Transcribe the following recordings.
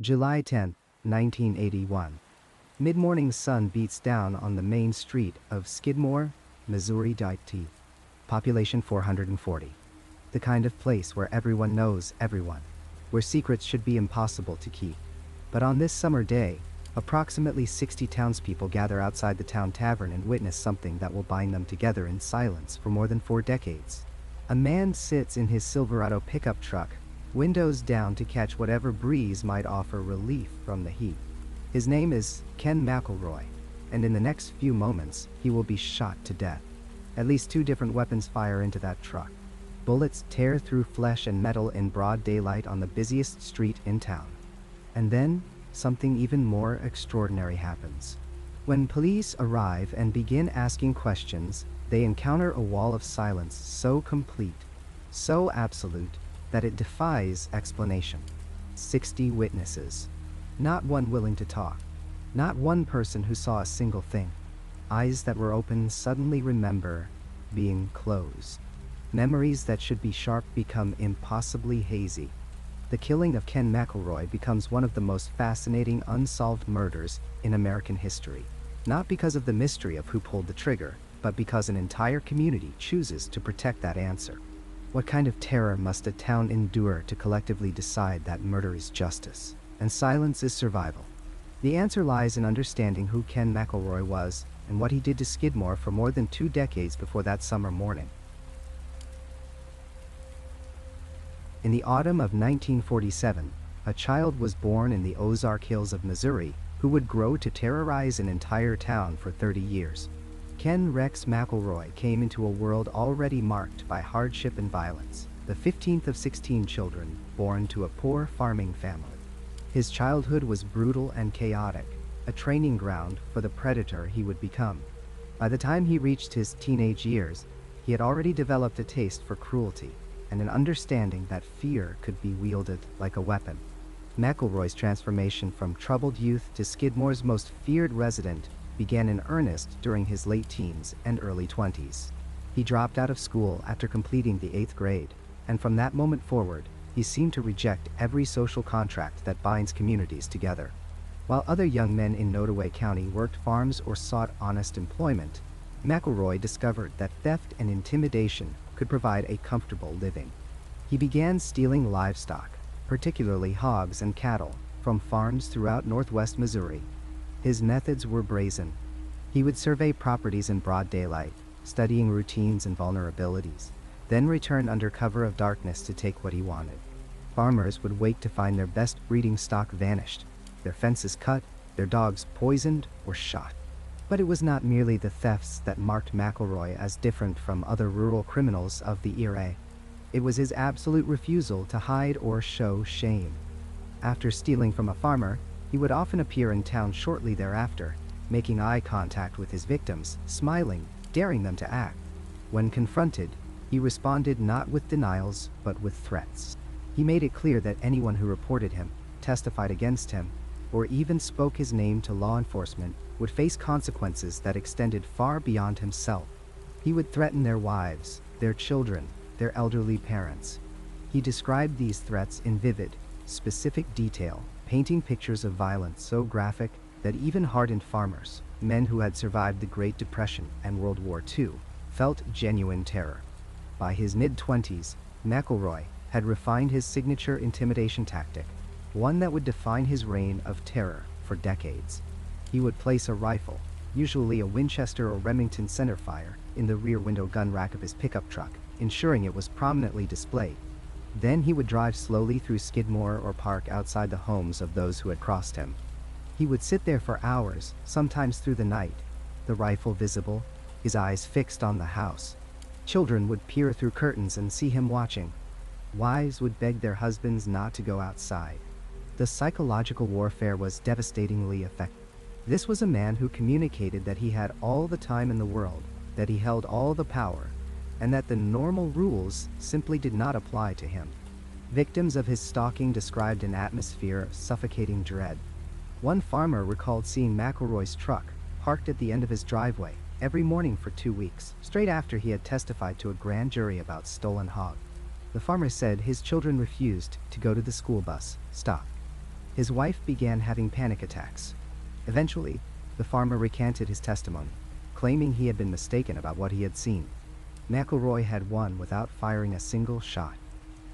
July 10, 1981. Mid-morning sun beats down on the main street of Skidmore, Missouri. Population 440. The kind of place where everyone knows everyone, where secrets should be impossible to keep. But on this summer day, approximately 60 townspeople gather outside the town tavern and witness something that will bind them together in silence for more than 4 decades. A man sits in his Silverado pickup truck, windows down to catch whatever breeze might offer relief from the heat. His name is Ken McElroy, and in the next few moments, he will be shot to death. At least 2 different weapons fire into that truck. Bullets tear through flesh and metal in broad daylight on the busiest street in town. And then, something even more extraordinary happens. When police arrive and begin asking questions, they encounter a wall of silence so complete, so absolute, that it defies explanation. 60 witnesses. Not one willing to talk. Not one person who saw a single thing. Eyes that were open suddenly remember being closed. Memories that should be sharp become impossibly hazy. The killing of Ken McElroy becomes one of the most fascinating unsolved murders in American history. Not because of the mystery of who pulled the trigger, but because an entire community chooses to protect that answer. What kind of terror must a town endure to collectively decide that murder is justice, and silence is survival? The answer lies in understanding who Ken McElroy was and what he did to Skidmore for more than 2 decades before that summer morning. In the autumn of 1947, a child was born in the Ozark Hills of Missouri who would grow to terrorize an entire town for 30 years. Ken Rex McElroy came into a world already marked by hardship and violence, the 15th of 16 children born to a poor farming family. His childhood was brutal and chaotic, a training ground for the predator he would become. By the time he reached his teenage years, he had already developed a taste for cruelty and an understanding that fear could be wielded like a weapon. McElroy's transformation from troubled youth to Skidmore's most feared resident began in earnest during his late teens and early 20s. He dropped out of school after completing the 8th grade, and from that moment forward, he seemed to reject every social contract that binds communities together. While other young men in Nottoway County worked farms or sought honest employment, McElroy discovered that theft and intimidation could provide a comfortable living. He began stealing livestock, particularly hogs and cattle, from farms throughout northwest Missouri. His methods were brazen. He would survey properties in broad daylight, studying routines and vulnerabilities, then return under cover of darkness to take what he wanted. Farmers would wake to find their best breeding stock vanished, their fences cut, their dogs poisoned or shot. But it was not merely the thefts that marked McElroy as different from other rural criminals of the era. It was his absolute refusal to hide or show shame. After stealing from a farmer, he would often appear in town shortly thereafter, making eye contact with his victims, smiling, daring them to act. When confronted, he responded not with denials, but with threats. He made it clear that anyone who reported him, testified against him, or even spoke his name to law enforcement would face consequences that extended far beyond himself. He would threaten their wives, their children, their elderly parents. He described these threats in vivid, specific detail, painting pictures of violence so graphic that even hardened farmers, men who had survived the Great Depression and World War II, felt genuine terror. By his mid-20s, McElroy had refined his signature intimidation tactic, one that would define his reign of terror for decades. He would place a rifle, usually a Winchester or Remington centerfire, in the rear window gun rack of his pickup truck, ensuring it was prominently displayed. Then he would drive slowly through Skidmore or park outside the homes of those who had crossed him. He would sit there for hours, sometimes through the night, the rifle visible, his eyes fixed on the house. Children would peer through curtains and see him watching. Wives would beg their husbands not to go outside. The psychological warfare was devastatingly effective. This was a man who communicated that he had all the time in the world, that he held all the power, and that the normal rules simply did not apply to him. Victims of his stalking described an atmosphere of suffocating dread. One farmer recalled seeing McElroy's truck parked at the end of his driveway every morning for 2 weeks, straight after he had testified to a grand jury about stolen hog. The farmer said his children refused to go to the school bus stop. His wife began having panic attacks. Eventually, the farmer recanted his testimony, claiming he had been mistaken about what he had seen. McElroy had won without firing a single shot.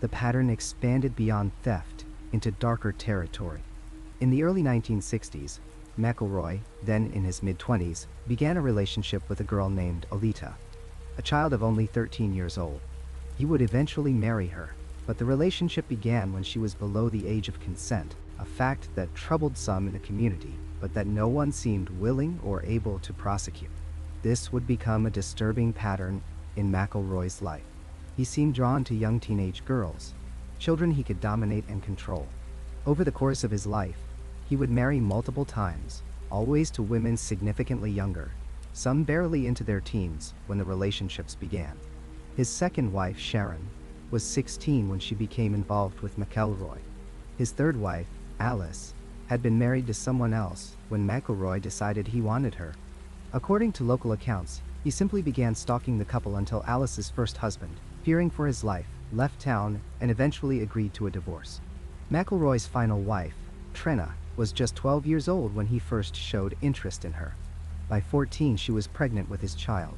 The pattern expanded beyond theft into darker territory. In the early 1960s, McElroy, then in his mid-20s, began a relationship with a girl named Alita, a child of only 13 years old. He would eventually marry her, but the relationship began when she was below the age of consent, a fact that troubled some in the community, but that no one seemed willing or able to prosecute. This would become a disturbing pattern in McElroy's life. He seemed drawn to young teenage girls, children he could dominate and control. Over the course of his life, he would marry multiple times, always to women significantly younger, some barely into their teens when the relationships began. His second wife, Sharon, was 16 when she became involved with McElroy. His third wife, Alice, had been married to someone else when McElroy decided he wanted her. According to local accounts, he simply began stalking the couple until Alice's first husband, fearing for his life, left town and eventually agreed to a divorce. McElroy's final wife, Trenna, was just 12 years old when he first showed interest in her. By 14, she was pregnant with his child.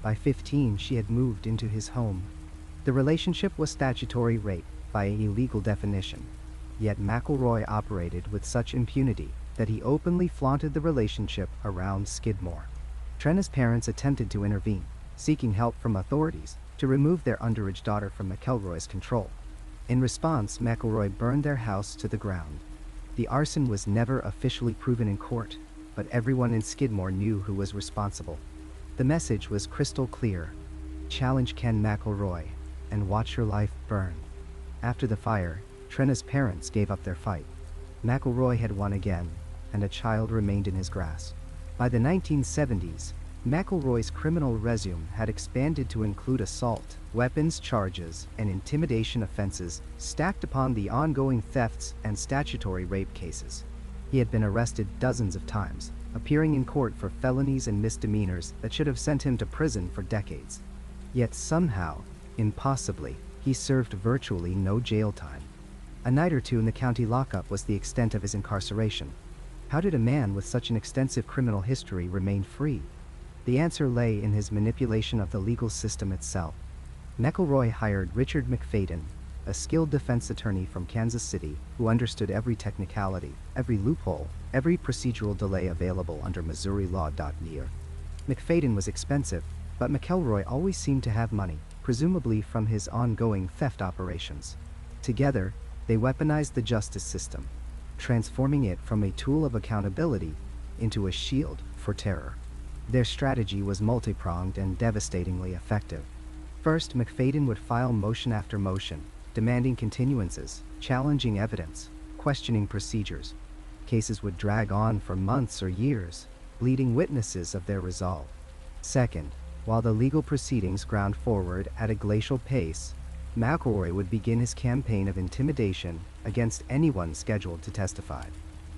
By 15, she had moved into his home. The relationship was statutory rape by a legal definition. Yet McElroy operated with such impunity that he openly flaunted the relationship around Skidmore. Trenna's parents attempted to intervene, seeking help from authorities to remove their underage daughter from McElroy's control. In response, McElroy burned their house to the ground. The arson was never officially proven in court, but everyone in Skidmore knew who was responsible. The message was crystal clear: challenge Ken McElroy and watch your life burn. After the fire, Trenna's parents gave up their fight. McElroy had won again, and a child remained in his grasp. By the 1970s, McElroy's criminal resume had expanded to include assault, weapons charges, and intimidation offenses stacked upon the ongoing thefts and statutory rape cases. He had been arrested dozens of times, appearing in court for felonies and misdemeanors that should have sent him to prison for decades. Yet somehow, impossibly, he served virtually no jail time. A night or two in the county lockup was the extent of his incarceration. How did a man with such an extensive criminal history remain free? The answer lay in his manipulation of the legal system itself. McElroy hired Richard McFadden, a skilled defense attorney from Kansas City who understood every technicality, every loophole, every procedural delay available under Missouri law. McFadden was expensive, but McElroy always seemed to have money, presumably from his ongoing theft operations. Together, they weaponized the justice system, transforming it from a tool of accountability into a shield for terror. Their strategy was multi-pronged and devastatingly effective. First, McFadden would file motion after motion, demanding continuances, challenging evidence, questioning procedures. Cases would drag on for months or years, bleeding witnesses of their resolve. Second, while the legal proceedings ground forward at a glacial pace, McElroy would begin his campaign of intimidation against anyone scheduled to testify.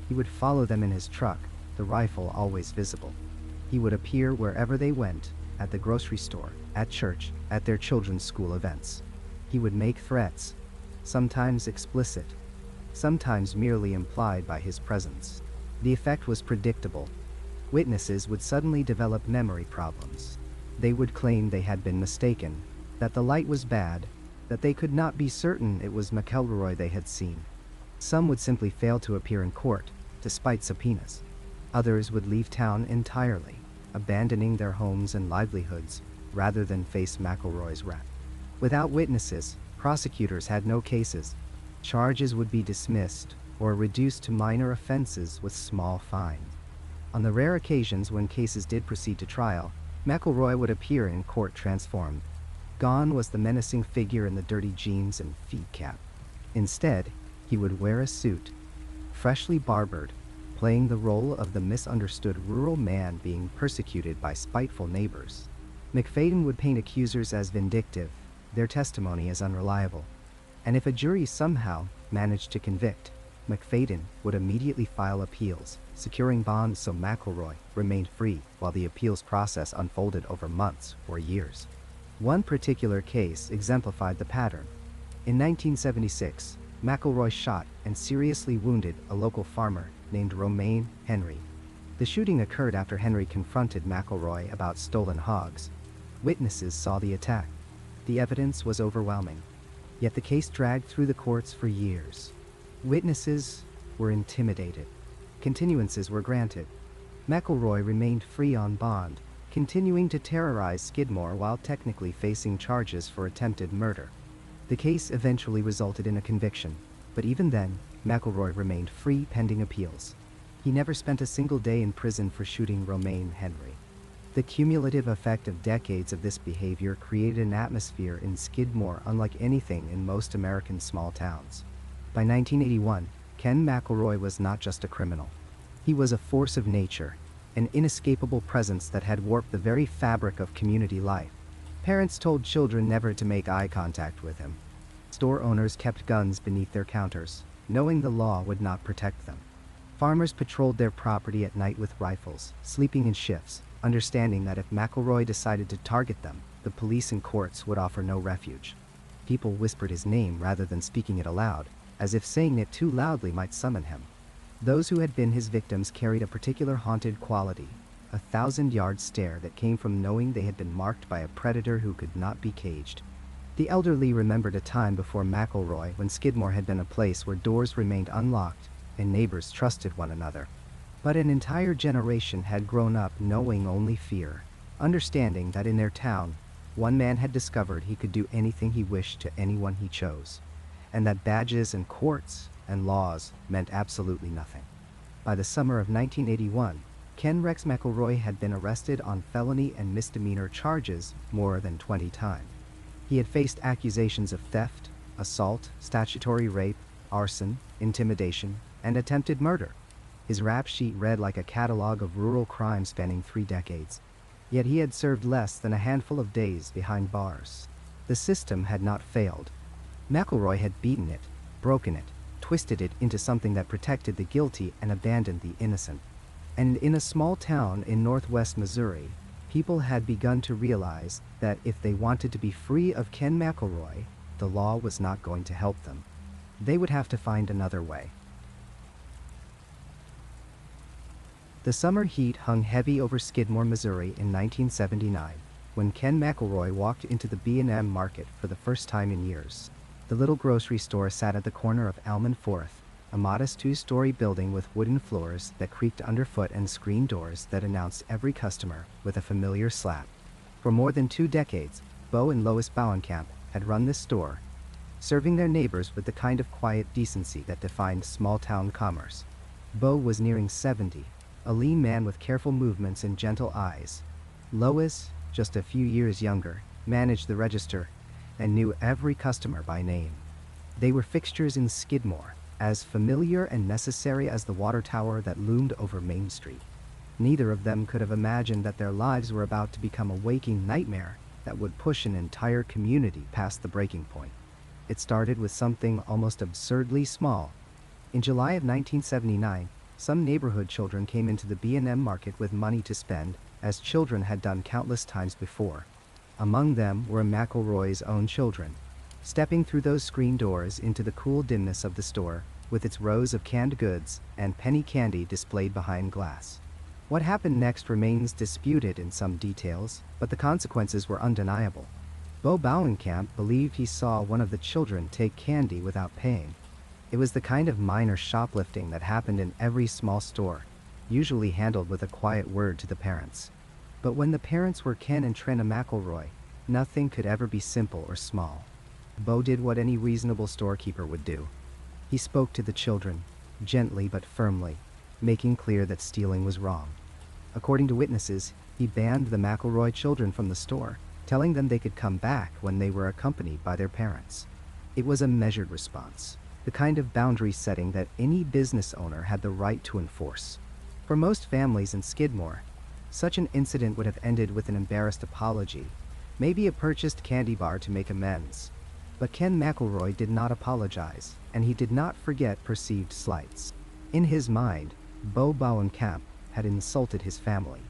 He would follow them in his truck, the rifle always visible. He would appear wherever they went, at the grocery store, at church, at their children's school events. He would make threats, sometimes explicit, sometimes merely implied by his presence. The effect was predictable. Witnesses would suddenly develop memory problems. They would claim they had been mistaken, that the light was bad, that they could not be certain it was McElroy they had seen. Some would simply fail to appear in court, despite subpoenas. Others would leave town entirely, abandoning their homes and livelihoods rather than face McElroy's wrath. Without witnesses, prosecutors had no cases. Charges would be dismissed or reduced to minor offenses with small fines. On the rare occasions when cases did proceed to trial, McElroy would appear in court transformed. Gone was the menacing figure in the dirty jeans and feed cap. Instead, he would wear a suit, freshly barbered, playing the role of the misunderstood rural man being persecuted by spiteful neighbors. McFadden would paint accusers as vindictive, their testimony as unreliable. And if a jury somehow managed to convict, McFadden would immediately file appeals, securing bonds so McElroy remained free while the appeals process unfolded over months or years. One particular case exemplified the pattern. In 1976, McElroy shot and seriously wounded a local farmer named Romaine Henry. The shooting occurred after Henry confronted McElroy about stolen hogs. Witnesses saw the attack. The evidence was overwhelming. Yet the case dragged through the courts for years. Witnesses were intimidated. Continuances were granted. McElroy remained free on bond, continuing to terrorize Skidmore while technically facing charges for attempted murder. The case eventually resulted in a conviction, but even then, McElroy remained free pending appeals. He never spent a single day in prison for shooting Romaine Henry. The cumulative effect of decades of this behavior created an atmosphere in Skidmore unlike anything in most American small towns. By 1981, Ken McElroy was not just a criminal. He was a force of nature, an inescapable presence that had warped the very fabric of community life. Parents told children never to make eye contact with him. Store owners kept guns beneath their counters, knowing the law would not protect them. Farmers patrolled their property at night with rifles, sleeping in shifts, understanding that if McElroy decided to target them, the police and courts would offer no refuge. People whispered his name rather than speaking it aloud, as if saying it too loudly might summon him. Those who had been his victims carried a particular haunted quality, a 1,000-yard stare that came from knowing they had been marked by a predator who could not be caged. The elderly remembered a time before McElroy when Skidmore had been a place where doors remained unlocked and neighbors trusted one another. But an entire generation had grown up knowing only fear, understanding that in their town, one man had discovered he could do anything he wished to anyone he chose, and that badges and courts and laws meant absolutely nothing. By the summer of 1981, Ken Rex McElroy had been arrested on felony and misdemeanor charges more than 20 times. He had faced accusations of theft, assault, statutory rape, arson, intimidation, and attempted murder. His rap sheet read like a catalog of rural crime spanning 3 decades. Yet he had served less than a handful of days behind bars. The system had not failed. McElroy had beaten it, broken it, twisted it into something that protected the guilty and abandoned the innocent. And in a small town in northwest Missouri, people had begun to realize that if they wanted to be free of Ken McElroy, the law was not going to help them. They would have to find another way. The summer heat hung heavy over Skidmore, Missouri in 1979, when Ken McElroy walked into the B&M market for the first time in years. The little grocery store sat at the corner of Elm and 4th, a modest 2-story building with wooden floors that creaked underfoot and screen doors that announced every customer with a familiar slap. For more than 2 decades, Bo and Lois Bauenkamp had run this store, serving their neighbors with the kind of quiet decency that defined small-town commerce. Bo was nearing 70, a lean man with careful movements and gentle eyes. Lois, just a few years younger, managed the register and knew every customer by name. They were fixtures in Skidmore, as familiar and necessary as the water tower that loomed over Main Street. Neither of them could have imagined that their lives were about to become a waking nightmare that would push an entire community past the breaking point. It started with something almost absurdly small. In July of 1979, some neighborhood children came into the B&M market with money to spend, as children had done countless times before. Among them were McElroy's own children. Stepping through those screen doors into the cool dimness of the store, with its rows of canned goods and penny candy displayed behind glass. What happened next remains disputed in some details, but the consequences were undeniable. Bo Bauenkamp believed he saw one of the children take candy without paying. It was the kind of minor shoplifting that happened in every small store, usually handled with a quiet word to the parents. But when the parents were Ken and Trina McElroy, nothing could ever be simple or small. Bo did what any reasonable storekeeper would do. He spoke to the children, gently but firmly, making clear that stealing was wrong. According to witnesses, he banned the McElroy children from the store, telling them they could come back when they were accompanied by their parents. It was a measured response, the kind of boundary setting that any business owner had the right to enforce. For most families in Skidmore, such an incident would have ended with an embarrassed apology, maybe a purchased candy bar to make amends. But Ken McElroy did not apologize, and he did not forget perceived slights. In his mind, Bo Bauenkamp had insulted his family,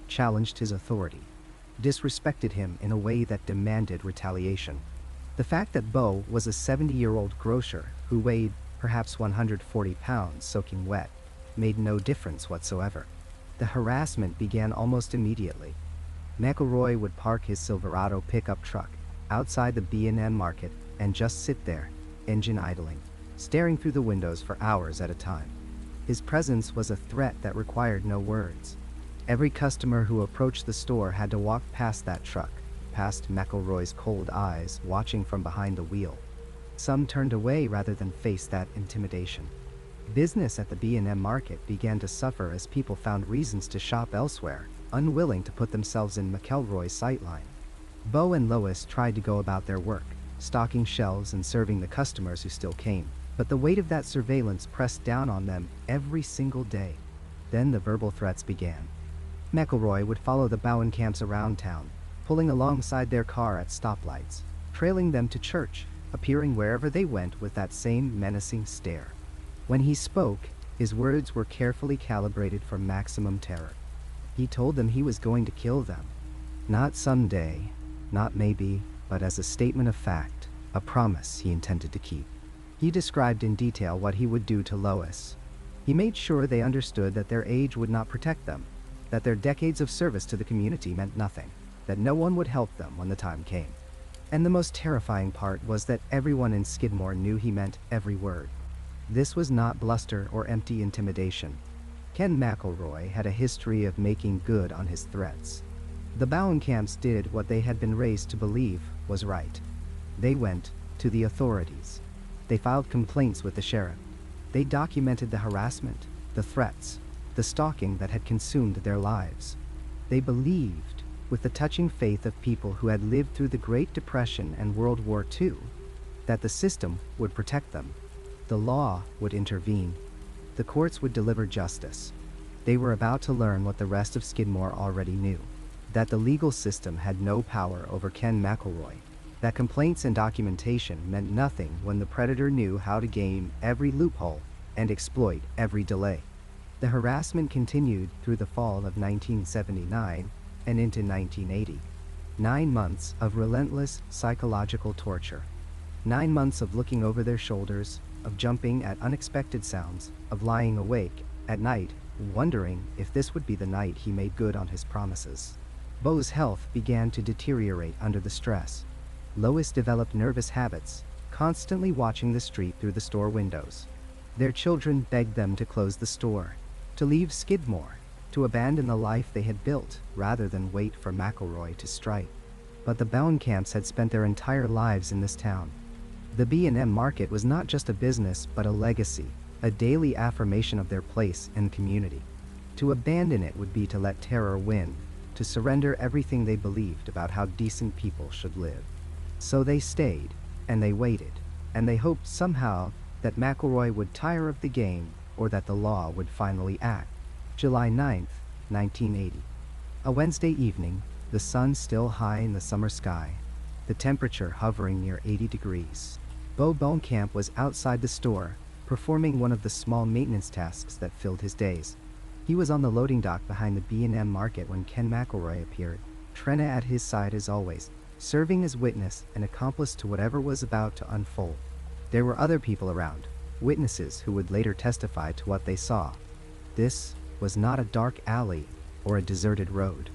challenged his authority, disrespected him in a way that demanded retaliation. The fact that Bo was a 70-year-old grocer who weighed perhaps 140 pounds soaking wet made no difference whatsoever. The harassment began almost immediately. McElroy would park his Silverado pickup truck outside the B&M market and just sit there, engine idling, staring through the windows for hours at a time. His presence was a threat that required no words. Every customer who approached the store had to walk past that truck, past McElroy's cold eyes watching from behind the wheel. Some turned away rather than face that intimidation. Business at the B&M market began to suffer as people found reasons to shop elsewhere, unwilling to put themselves in McElroy's sightline. Bo and Lois tried to go about their work, stocking shelves and serving the customers who still came, but the weight of that surveillance pressed down on them every single day. Then the verbal threats began. McElroy would follow the Bauencamps around town, pulling alongside their car at stoplights, trailing them to church, appearing wherever they went with that same menacing stare. When he spoke, his words were carefully calibrated for maximum terror. He told them he was going to kill them. Not someday, not maybe, but as a statement of fact, a promise he intended to keep. He described in detail what he would do to Lois. He made sure they understood that their age would not protect them, that their decades of service to the community meant nothing, that no one would help them when the time came. And the most terrifying part was that everyone in Skidmore knew he meant every word. This was not bluster or empty intimidation. Ken McElroy had a history of making good on his threats. The Bauencamps did what they had been raised to believe was right. They went to the authorities. They filed complaints with the sheriff. They documented the harassment, the threats, the stalking that had consumed their lives. They believed, with the touching faith of people who had lived through the Great Depression and World War II, that the system would protect them. The law would intervene. The courts would deliver justice. They were about to learn what the rest of Skidmore already knew, that the legal system had no power over Ken McElroy, that complaints and documentation meant nothing when the predator knew how to game every loophole and exploit every delay. The harassment continued through the fall of 1979 and into 1980. 9 months of relentless psychological torture. 9 months of looking over their shoulders, of jumping at unexpected sounds, of lying awake at night, wondering if this would be the night he made good on his promises. Bo's health began to deteriorate under the stress. Lois developed nervous habits, constantly watching the street through the store windows. Their children begged them to close the store, to leave Skidmore, to abandon the life they had built rather than wait for McElroy to strike. But the Bauencamps had spent their entire lives in this town. The B&M market was not just a business but a legacy, a daily affirmation of their place in the community. To abandon it would be to let terror win, to surrender everything they believed about how decent people should live. So they stayed, and they waited, and they hoped somehow that McElroy would tire of the game or that the law would finally act. July 9th, 1980. A Wednesday evening, the sun still high in the summer sky, the temperature hovering near 80 degrees. Bo Bauencamp was outside the store, performing one of the small maintenance tasks that filled his days. He was on the loading dock behind the B&M market when Ken McElroy appeared, Trenna at his side as always, serving as witness and accomplice to whatever was about to unfold. There were other people around, witnesses who would later testify to what they saw. This was not a dark alley or a deserted road.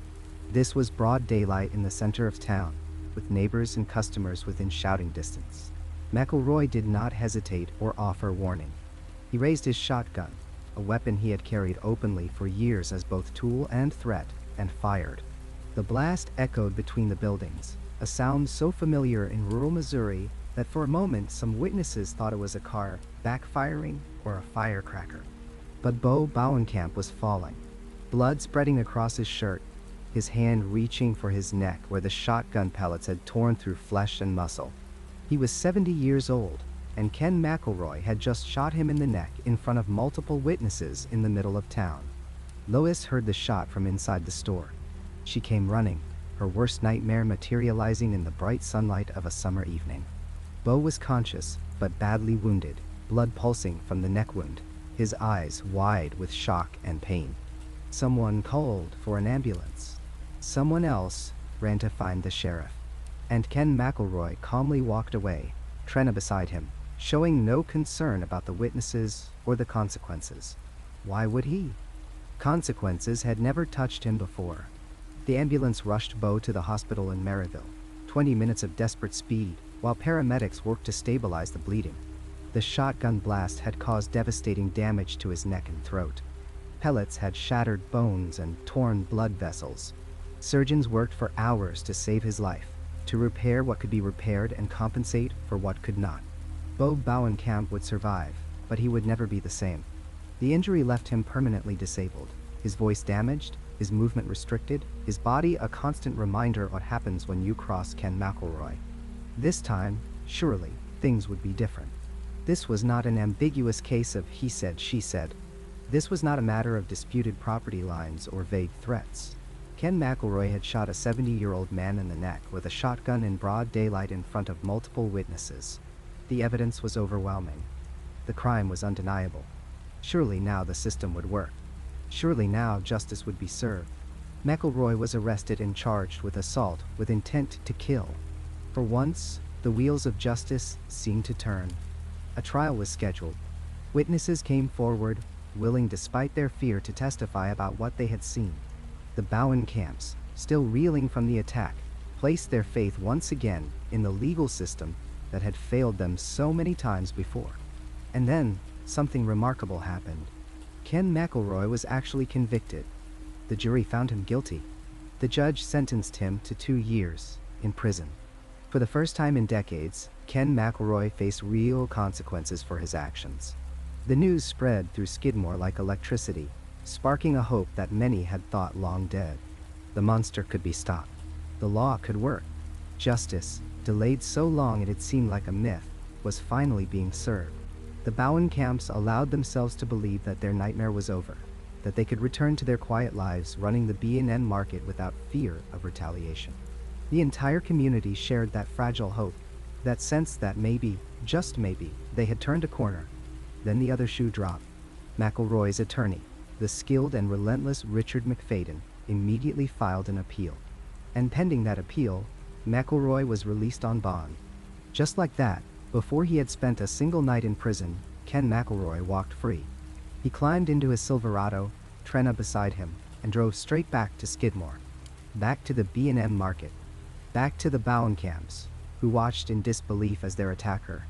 This was broad daylight in the center of town, with neighbors and customers within shouting distance. McElroy did not hesitate or offer warning. He raised his shotgun, a weapon he had carried openly for years as both tool and threat, and fired. The blast echoed between the buildings, a sound so familiar in rural Missouri that for a moment some witnesses thought it was a car backfiring or a firecracker. But Bo Bauencamp was falling, blood spreading across his shirt, his hand reaching for his neck where the shotgun pellets had torn through flesh and muscle. He was 70 years old, and Ken McElroy had just shot him in the neck in front of multiple witnesses in the middle of town. Lois heard the shot from inside the store. She came running, her worst nightmare materializing in the bright sunlight of a summer evening. Bo was conscious, but badly wounded, blood pulsing from the neck wound, his eyes wide with shock and pain. Someone called for an ambulance. Someone else ran to find the sheriff. And Ken McElroy calmly walked away, Trina beside him, showing no concern about the witnesses or the consequences. Why would he? Consequences had never touched him before. The ambulance rushed Bo to the hospital in Maryville, 20 minutes of desperate speed, while paramedics worked to stabilize the bleeding. The shotgun blast had caused devastating damage to his neck and throat. Pellets had shattered bones and torn blood vessels. Surgeons worked for hours to save his life, to repair what could be repaired and compensate for what could not. Bo Bauenkamp would survive, but he would never be the same. The injury left him permanently disabled, his voice damaged, his movement restricted, his body a constant reminder of what happens when you cross Ken McElroy. This time, surely, things would be different. This was not an ambiguous case of he said, she said. This was not a matter of disputed property lines or vague threats. Ken McElroy had shot a 70-year-old man in the neck with a shotgun in broad daylight in front of multiple witnesses. The evidence was overwhelming. The crime was undeniable. Surely now the system would work. Surely now justice would be served. McElroy was arrested and charged with assault with intent to kill. For once, the wheels of justice seemed to turn. A trial was scheduled. Witnesses came forward, willing despite their fear to testify about what they had seen. The Bauenkamps, still reeling from the attack, placed their faith once again in the legal system that had failed them so many times before. And then, something remarkable happened. Ken McElroy was actually convicted. The jury found him guilty. The judge sentenced him to 2 years in prison. For the first time in decades, Ken McElroy faced real consequences for his actions. The news spread through Skidmore like electricity, sparking a hope that many had thought long dead. The monster could be stopped. The law could work. Justice, delayed so long it had seemed like a myth, was finally being served. The Bauenkamps allowed themselves to believe that their nightmare was over, that they could return to their quiet lives running the B&M market without fear of retaliation. The entire community shared that fragile hope, that sense that maybe, just maybe, they had turned a corner. Then the other shoe dropped. McElroy's attorney, the skilled and relentless Richard McFadden, immediately filed an appeal. And pending that appeal, McElroy was released on bond. Just like that, before he had spent a single night in prison, Ken McElroy walked free. He climbed into his Silverado, Trina beside him, and drove straight back to Skidmore. Back to the B&M market. Back to the Bauenkamps, who watched in disbelief as their attacker,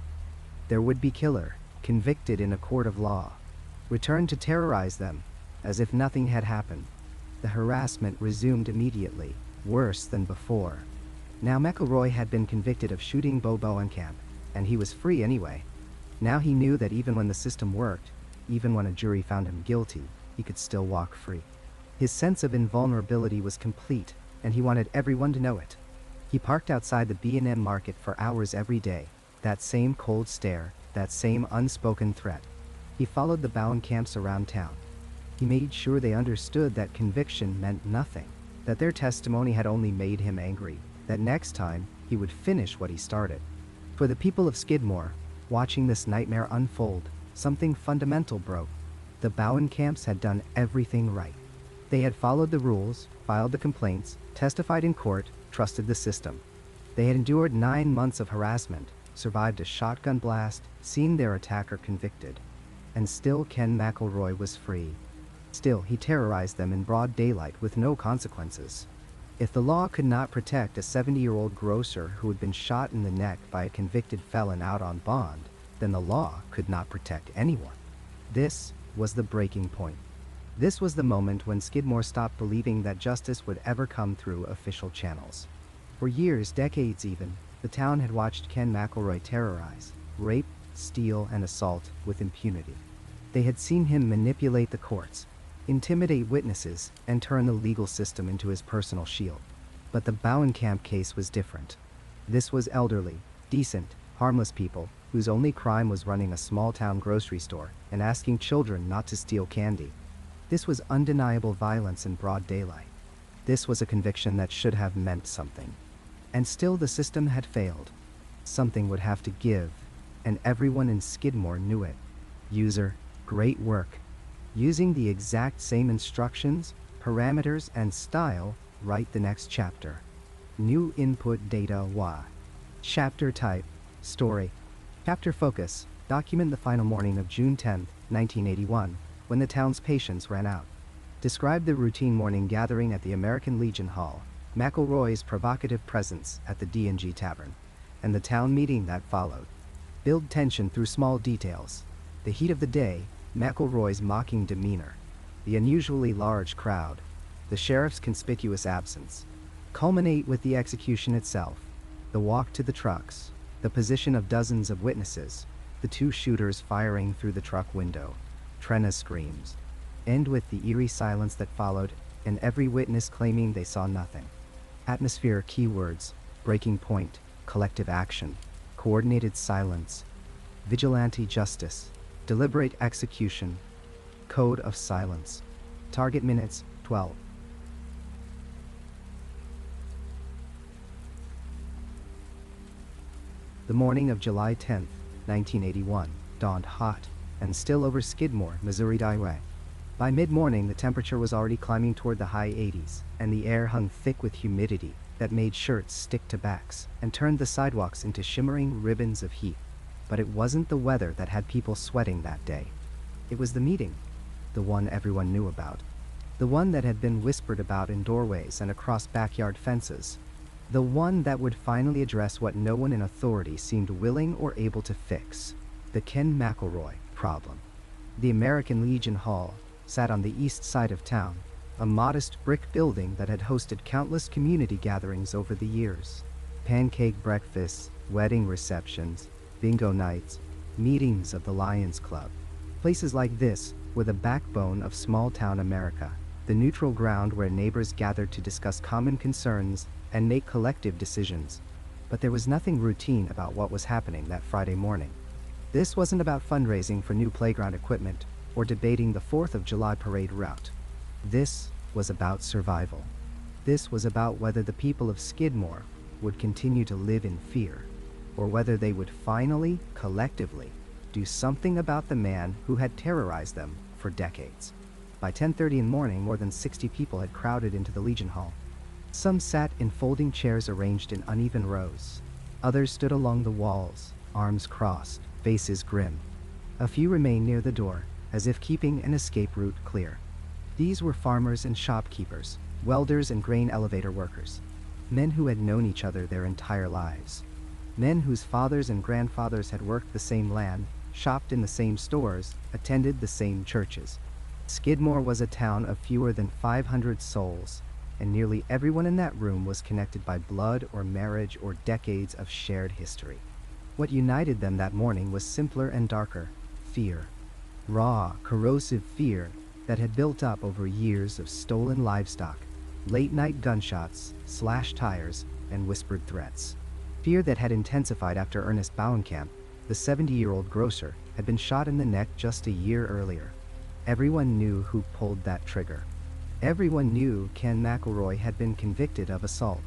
their would-be killer, convicted in a court of law, returned to terrorize them, as if nothing had happened. The harassment resumed immediately, worse than before. Now McElroy had been convicted of shooting Bo Bauenkamp, and he was free anyway. Now he knew that even when the system worked, even when a jury found him guilty, he could still walk free. His sense of invulnerability was complete, and he wanted everyone to know it. He parked outside the B&M market for hours every day, that same cold stare, that same unspoken threat. He followed the Bauenkamps around town. He made sure they understood that conviction meant nothing, that their testimony had only made him angry, that next time, he would finish what he started. For the people of Skidmore, watching this nightmare unfold, something fundamental broke. The Bauenkamps had done everything right. They had followed the rules, filed the complaints, testified in court, trusted the system. They had endured 9 months of harassment, survived a shotgun blast, seen their attacker convicted. And still Ken McElroy was free. Still, he terrorized them in broad daylight with no consequences. If the law could not protect a 70-year-old grocer who had been shot in the neck by a convicted felon out on bond, then the law could not protect anyone. This was the breaking point. This was the moment when Skidmore stopped believing that justice would ever come through official channels. For years, decades even, the town had watched Ken McElroy terrorize, rape, steal, and assault with impunity. They had seen him manipulate the courts, intimidate witnesses, and turn the legal system into his personal shield. But the Bauenkamp case was different. This was elderly, decent, harmless people whose only crime was running a small-town grocery store and asking children not to steal candy. This was undeniable violence in broad daylight. This was a conviction that should have meant something. And still the system had failed. Something would have to give, and everyone in Skidmore knew it. User, great work. Using the exact same instructions, parameters, and style, write the next chapter. New input data Y. Chapter type. Story. Chapter focus. Document the final morning of June 10, 1981, when the town's patience ran out. Describe the routine morning gathering at the American Legion Hall, McElroy's provocative presence at the D&G Tavern, and the town meeting that followed. Build tension through small details. The heat of the day, McElroy's mocking demeanor, the unusually large crowd, the sheriff's conspicuous absence. Culminate with the execution itself, the walk to the trucks, the position of dozens of witnesses, the two shooters firing through the truck window, Trena's screams. End with the eerie silence that followed, and every witness claiming they saw nothing. Atmosphere keywords: breaking point, collective action, coordinated silence, vigilante justice, deliberate execution, code of silence. Target minutes 12. The morning of July 10, 1981, dawned hot and still over Skidmore, Missouri Highway. By mid-morning, the temperature was already climbing toward the high 80s, and the air hung thick with humidity that made shirts stick to backs and turned the sidewalks into shimmering ribbons of heat. But it wasn't the weather that had people sweating that day. It was the meeting, the one everyone knew about, the one that had been whispered about in doorways and across backyard fences, the one that would finally address what no one in authority seemed willing or able to fix: the Ken McElroy problem. The American Legion Hall sat on the east side of town, a modest brick building that had hosted countless community gatherings over the years. Pancake breakfasts, wedding receptions, bingo nights, meetings of the Lions Club. Places like this were the backbone of small-town America, the neutral ground where neighbors gathered to discuss common concerns and make collective decisions. But there was nothing routine about what was happening that Friday morning. This wasn't about fundraising for new playground equipment or debating the 4th of July parade route. This was about survival. This was about whether the people of Skidmore would continue to live in fear, or whether they would finally, collectively, do something about the man who had terrorized them for decades. By 10:30 in the morning, more than 60 people had crowded into the Legion Hall. Some sat in folding chairs arranged in uneven rows. Others stood along the walls, arms crossed, faces grim. A few remained near the door, as if keeping an escape route clear. These were farmers and shopkeepers, welders and grain elevator workers, men who had known each other their entire lives, men whose fathers and grandfathers had worked the same land, shopped in the same stores, attended the same churches. Skidmore was a town of fewer than 500 souls, and nearly everyone in that room was connected by blood or marriage or decades of shared history. What united them that morning was simpler and darker: fear. Raw, corrosive fear that had built up over years of stolen livestock, late-night gunshots, slashed tires, and whispered threats. Fear that had intensified after Ernest Bauenkamp, the 70-year-old grocer, had been shot in the neck just a year earlier. Everyone knew who pulled that trigger. Everyone knew Ken McElroy had been convicted of assault,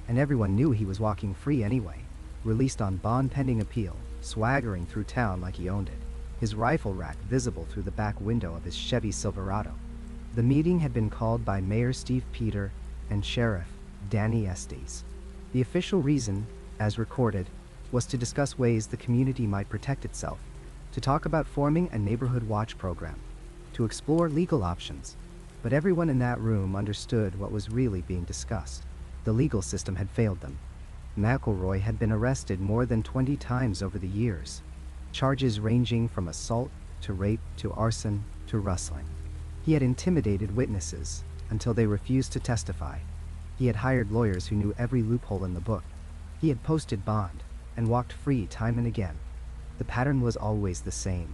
and everyone knew he was walking free anyway, released on bond pending appeal, swaggering through town like he owned it, his rifle rack visible through the back window of his Chevy Silverado. The meeting had been called by Mayor Steve Peter and Sheriff Danny Estes. The official reason, as recorded, was to discuss ways the community might protect itself, to talk about forming a neighborhood watch program, to explore legal options. But everyone in that room understood what was really being discussed. The legal system had failed them. McElroy had been arrested more than 20 times over the years, charges ranging from assault to rape to arson to rustling. He had intimidated witnesses until they refused to testify. He had hired lawyers who knew every loophole in the book. He had posted bond and walked free time and again. The pattern was always the same.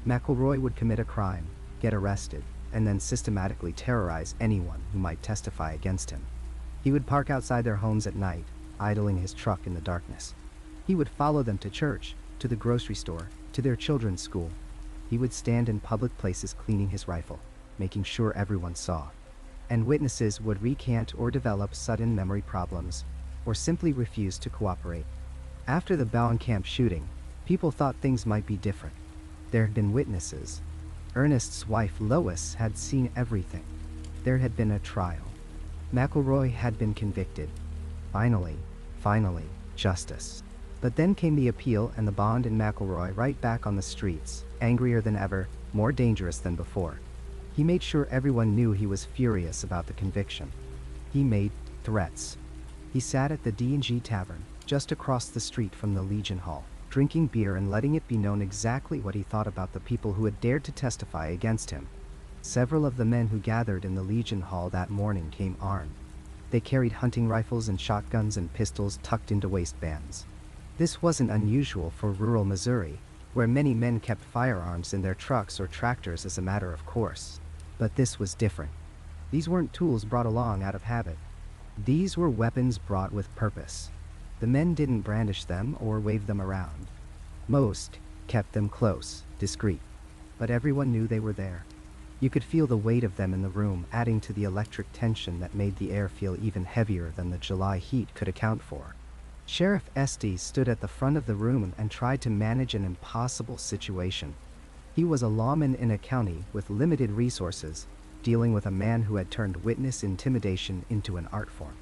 McElroy would commit a crime, get arrested, and then systematically terrorize anyone who might testify against him. He would park outside their homes at night, idling his truck in the darkness. He would follow them to church, to the grocery store, to their children's school. He would stand in public places cleaning his rifle, making sure everyone saw. And witnesses would recant or develop sudden memory problems, or simply refuse to cooperate. After the Bauenkamp shooting, people thought things might be different. There had been witnesses. Ernest's wife Lois had seen everything. There had been a trial. McElroy had been convicted. Finally, finally, justice. But then came the appeal and the Bond and McElroy right back on the streets, angrier than ever, more dangerous than before. He made sure everyone knew he was furious about the conviction. He made threats. He sat at the D&G Tavern, just across the street from the Legion Hall, drinking beer and letting it be known exactly what he thought about the people who had dared to testify against him. Several of the men who gathered in the Legion Hall that morning came armed. They carried hunting rifles and shotguns and pistols tucked into waistbands. This wasn't unusual for rural Missouri, where many men kept firearms in their trucks or tractors as a matter of course. But this was different. These weren't tools brought along out of habit. These were weapons brought with purpose. The men didn't brandish them or wave them around. Most kept them close, discreet. But everyone knew they were there. You could feel the weight of them in the room, adding to the electric tension that made the air feel even heavier than the July heat could account for. Sheriff Estes stood at the front of the room and tried to manage an impossible situation. He was a lawman in a county with limited resources, dealing with a man who had turned witness intimidation into an art form.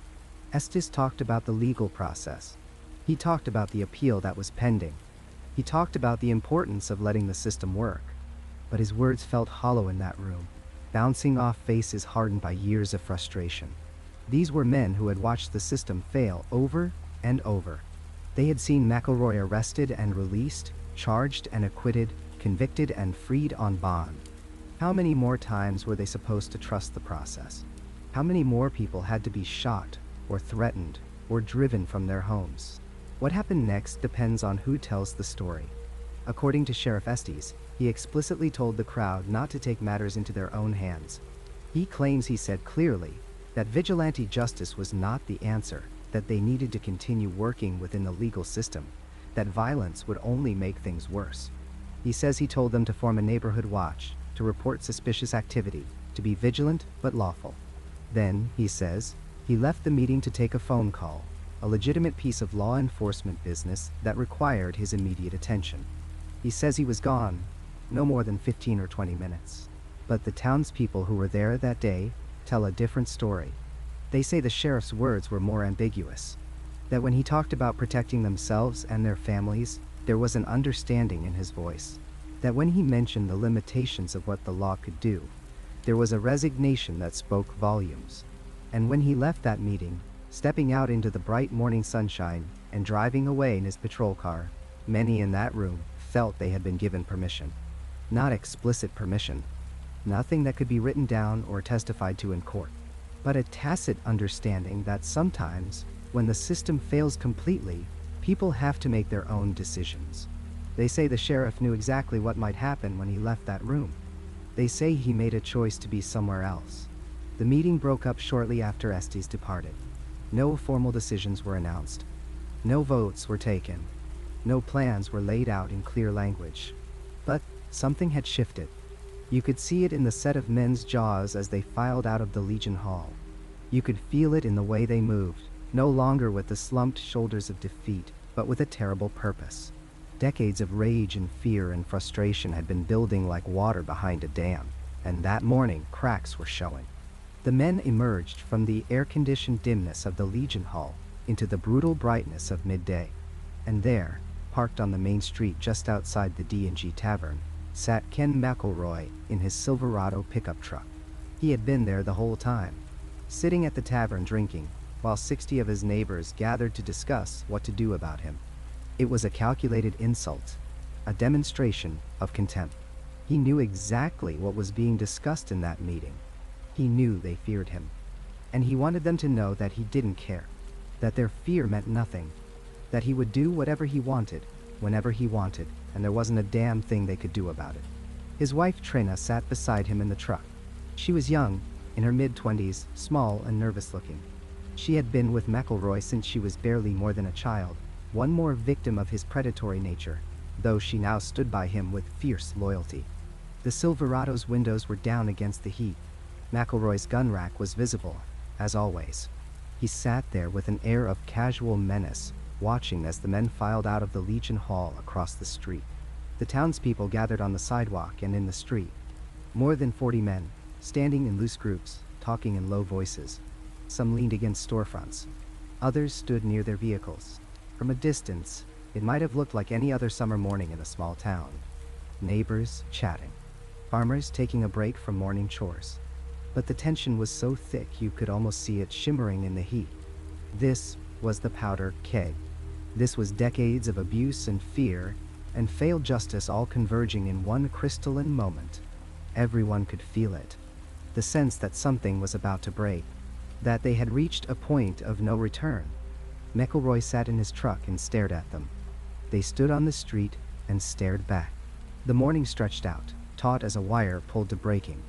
Estes talked about the legal process. He talked about the appeal that was pending. He talked about the importance of letting the system work. But his words felt hollow in that room, bouncing off faces hardened by years of frustration. These were men who had watched the system fail over and over. They had seen McElroy arrested and released, charged and acquitted, convicted and freed on bond. How many more times were they supposed to trust the process? How many more people had to be shot, or threatened, or driven from their homes? What happened next depends on who tells the story. According to Sheriff Estes, he explicitly told the crowd not to take matters into their own hands. He claims he said clearly that vigilante justice was not the answer, that they needed to continue working within the legal system, that violence would only make things worse. He says he told them to form a neighborhood watch, to report suspicious activity, to be vigilant but lawful. Then, he says, he left the meeting to take a phone call, a legitimate piece of law enforcement business that required his immediate attention. He says he was gone no more than 15 or 20 minutes. But the townspeople who were there that day tell a different story. They say the sheriff's words were more ambiguous, that when he talked about protecting themselves and their families, there was an understanding in his voice, that when he mentioned the limitations of what the law could do, there was a resignation that spoke volumes. And when he left that meeting, stepping out into the bright morning sunshine and driving away in his patrol car, many in that room felt they had been given permission. Not explicit permission, nothing that could be written down or testified to in court, but a tacit understanding that sometimes, when the system fails completely, people have to make their own decisions. They say the sheriff knew exactly what might happen when he left that room. They say he made a choice to be somewhere else. The meeting broke up shortly after Estes departed. No formal decisions were announced. No votes were taken. No plans were laid out in clear language. But something had shifted. You could see it in the set of men's jaws as they filed out of the Legion Hall. You could feel it in the way they moved, no longer with the slumped shoulders of defeat, but with a terrible purpose. Decades of rage and fear and frustration had been building like water behind a dam, and that morning cracks were showing. The men emerged from the air-conditioned dimness of the Legion Hall into the brutal brightness of midday. And there, parked on the main street just outside the D&G Tavern, sat Ken McElroy in his Silverado pickup truck. He had been there the whole time, sitting at the tavern drinking, while 60 of his neighbors gathered to discuss what to do about him. It was a calculated insult, a demonstration of contempt. He knew exactly what was being discussed in that meeting. He knew they feared him, and he wanted them to know that he didn't care, that their fear meant nothing, that he would do whatever he wanted, whenever he wanted, and there wasn't a damn thing they could do about it. His wife Trina sat beside him in the truck. She was young, in her mid-20s, small and nervous-looking. She had been with McElroy since she was barely more than a child, one more victim of his predatory nature, though she now stood by him with fierce loyalty. The Silverado's windows were down against the heat. McElroy's gun rack was visible, as always. He sat there with an air of casual menace, watching as the men filed out of the Legion Hall across the street. The townspeople gathered on the sidewalk and in the street. More than 40 men, standing in loose groups, talking in low voices. Some leaned against storefronts. Others stood near their vehicles. From a distance, it might have looked like any other summer morning in a small town. Neighbors chatting. Farmers taking a break from morning chores. But the tension was so thick you could almost see it shimmering in the heat. This was the powder keg. This was decades of abuse and fear and failed justice all converging in one crystalline moment. Everyone could feel it. The sense that something was about to break. That they had reached a point of no return. McElroy sat in his truck and stared at them. They stood on the street and stared back. The morning stretched out, taut as a wire pulled to breaking.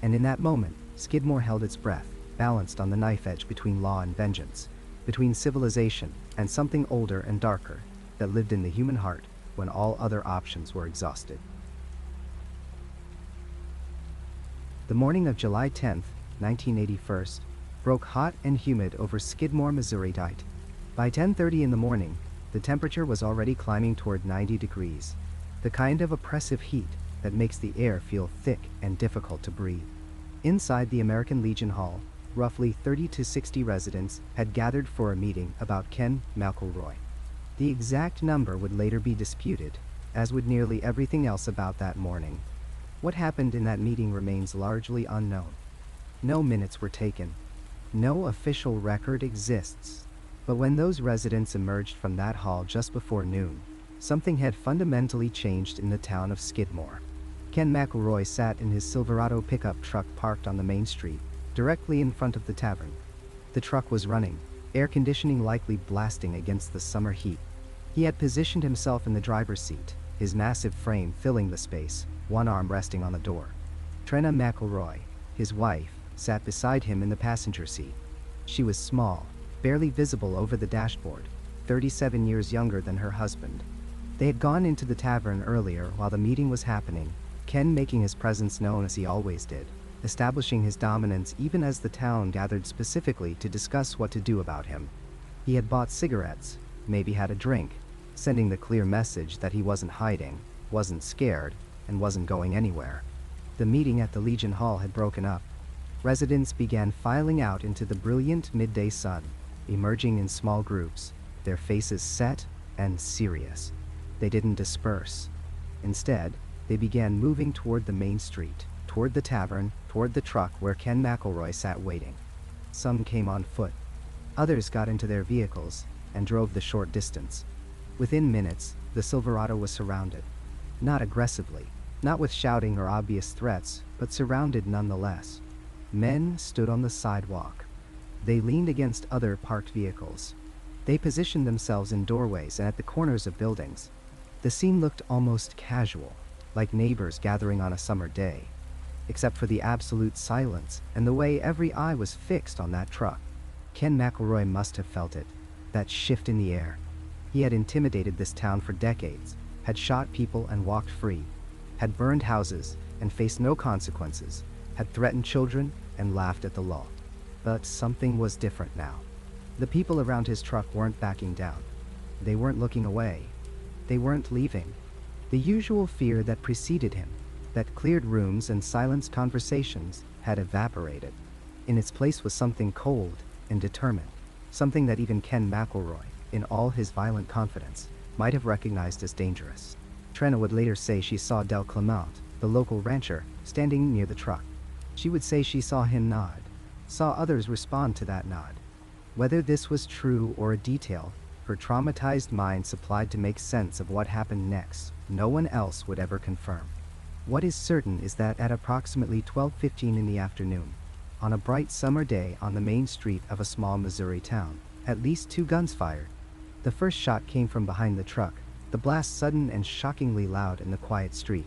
And in that moment, Skidmore held its breath, balanced on the knife edge between law and vengeance, between civilization and something older and darker that lived in the human heart when all other options were exhausted. The morning of July 10th, 1981, broke hot and humid over Skidmore, Missouri. By 10:30 in the morning, the temperature was already climbing toward 90 degrees, the kind of oppressive heat that makes the air feel thick and difficult to breathe. Inside the American Legion Hall, roughly 30 to 60 residents had gathered for a meeting about Ken McElroy. The exact number would later be disputed, as would nearly everything else about that morning. What happened in that meeting remains largely unknown. No minutes were taken. No official record exists. But when those residents emerged from that hall just before noon, something had fundamentally changed in the town of Skidmore. Ken McElroy sat in his Silverado pickup truck parked on the main street, directly in front of the tavern. The truck was running, air conditioning likely blasting against the summer heat. He had positioned himself in the driver's seat, his massive frame filling the space, one arm resting on the door. Trenna McElroy, his wife, sat beside him in the passenger seat. She was small, barely visible over the dashboard, 37 years younger than her husband. They had gone into the tavern earlier while the meeting was happening, Ken making his presence known as he always did, establishing his dominance even as the town gathered specifically to discuss what to do about him. He had bought cigarettes, maybe had a drink, sending the clear message that he wasn't hiding, wasn't scared, and wasn't going anywhere. The meeting at the Legion Hall had broken up. Residents began filing out into the brilliant midday sun, emerging in small groups, their faces set and serious. They didn't disperse. Instead, they began moving toward the main street, toward the tavern, toward the truck where Ken McElroy sat waiting. Some came on foot. Others got into their vehicles and drove the short distance. Within minutes, the Silverado was surrounded. Not aggressively, not with shouting or obvious threats, but surrounded nonetheless. Men stood on the sidewalk. They leaned against other parked vehicles. They positioned themselves in doorways and at the corners of buildings. The scene looked almost casual, like neighbors gathering on a summer day, except for the absolute silence and the way every eye was fixed on that truck. Ken McElroy must have felt it, that shift in the air. He had intimidated this town for decades, had shot people and walked free, had burned houses and faced no consequences, had threatened children and laughed at the law. But something was different now. The people around his truck weren't backing down. They weren't looking away. They weren't leaving. The usual fear that preceded him, that cleared rooms and silenced conversations, had evaporated. In its place was something cold and determined, something that even Ken McElroy, in all his violent confidence, might have recognized as dangerous. Trenna would later say she saw Del Clement, the local rancher, standing near the truck. She would say she saw him nod, saw others respond to that nod. Whether this was true or a detail, her traumatized mind supplied to make sense of what happened next, no one else would ever confirm. What is certain is that at approximately 12:15 in the afternoon, on a bright summer day on the main street of a small Missouri town, at least 2 guns fired. The first shot came from behind the truck, the blast sudden and shockingly loud in the quiet street.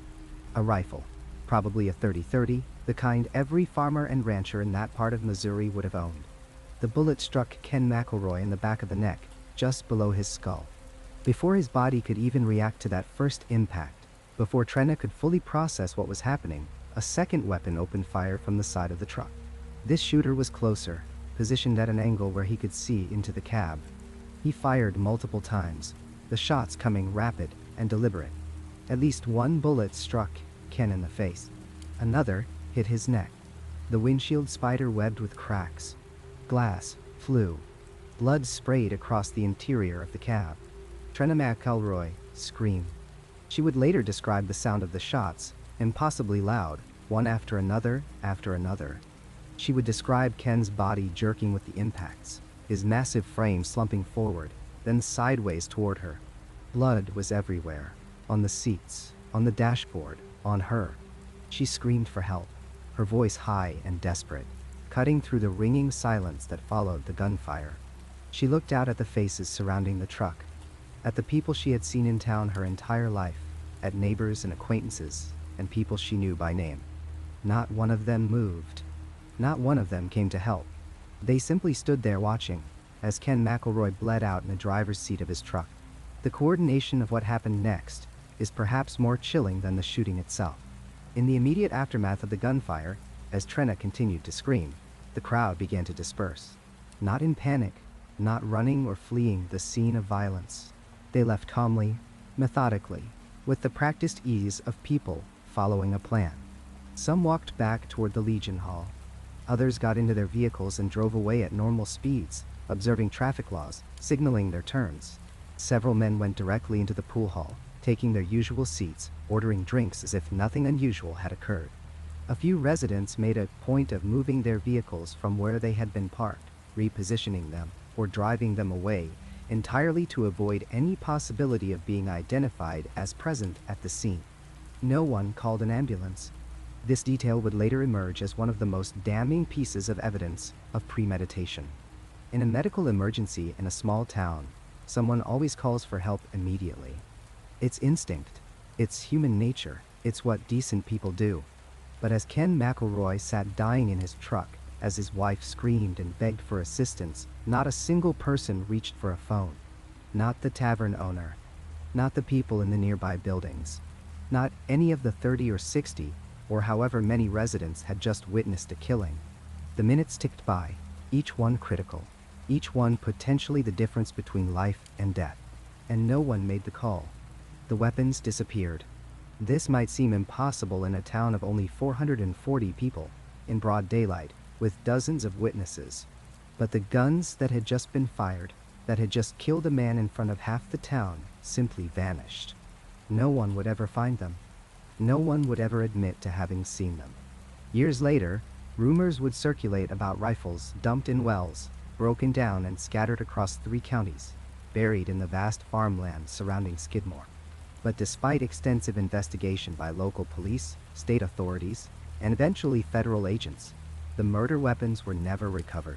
A rifle, probably a .30-30, the kind every farmer and rancher in that part of Missouri would have owned. The bullet struck Ken McElroy in the back of the neck, just below his skull. Before his body could even react to that first impact, before Trenna could fully process what was happening, a second weapon opened fire from the side of the truck. This shooter was closer, positioned at an angle where he could see into the cab. He fired multiple times, the shots coming rapid and deliberate. At least one bullet struck Ken in the face. Another hit his neck. The windshield spider webbed with cracks. Glass flew. Blood sprayed across the interior of the cab. Ken McElroy screamed. She would later describe the sound of the shots, impossibly loud, one after another, after another. She would describe Ken's body jerking with the impacts, his massive frame slumping forward, then sideways toward her. Blood was everywhere, on the seats, on the dashboard, on her. She screamed for help, her voice high and desperate, cutting through the ringing silence that followed the gunfire. She looked out at the faces surrounding the truck, at the people she had seen in town her entire life, at neighbors and acquaintances, and people she knew by name. Not one of them moved. Not one of them came to help. They simply stood there watching, as Ken McElroy bled out in the driver's seat of his truck. The coordination of what happened next is perhaps more chilling than the shooting itself. In the immediate aftermath of the gunfire, as Trina continued to scream, the crowd began to disperse. Not in panic, not running or fleeing the scene of violence. They left calmly, methodically, with the practiced ease of people following a plan. Some walked back toward the Legion Hall. Others got into their vehicles and drove away at normal speeds, observing traffic laws, signaling their turns. Several men went directly into the pool hall, taking their usual seats, ordering drinks as if nothing unusual had occurred. A few residents made a point of moving their vehicles from where they had been parked, repositioning them, or driving them away, entirely to avoid any possibility of being identified as present at the scene. No one called an ambulance. This detail would later emerge as one of the most damning pieces of evidence of premeditation. In a medical emergency in a small town, someone always calls for help immediately. It's instinct. It's human nature. It's what decent people do. But as Ken McElroy sat dying in his truck, as his wife screamed and begged for assistance, not a single person reached for a phone. Not the tavern owner. Not the people in the nearby buildings. Not any of the 30 or 60, or however many residents had just witnessed a killing. The minutes ticked by, each one critical, each one potentially the difference between life and death. And no one made the call. The weapons disappeared. This might seem impossible in a town of only 440 people, in broad daylight, with dozens of witnesses. But the guns that had just been fired, that had just killed a man in front of half the town, simply vanished. No one would ever find them. No one would ever admit to having seen them. Years later, rumors would circulate about rifles dumped in wells, broken down and scattered across 3 counties, buried in the vast farmland surrounding Skidmore. But despite extensive investigation by local police, state authorities, and eventually federal agents, the murder weapons were never recovered.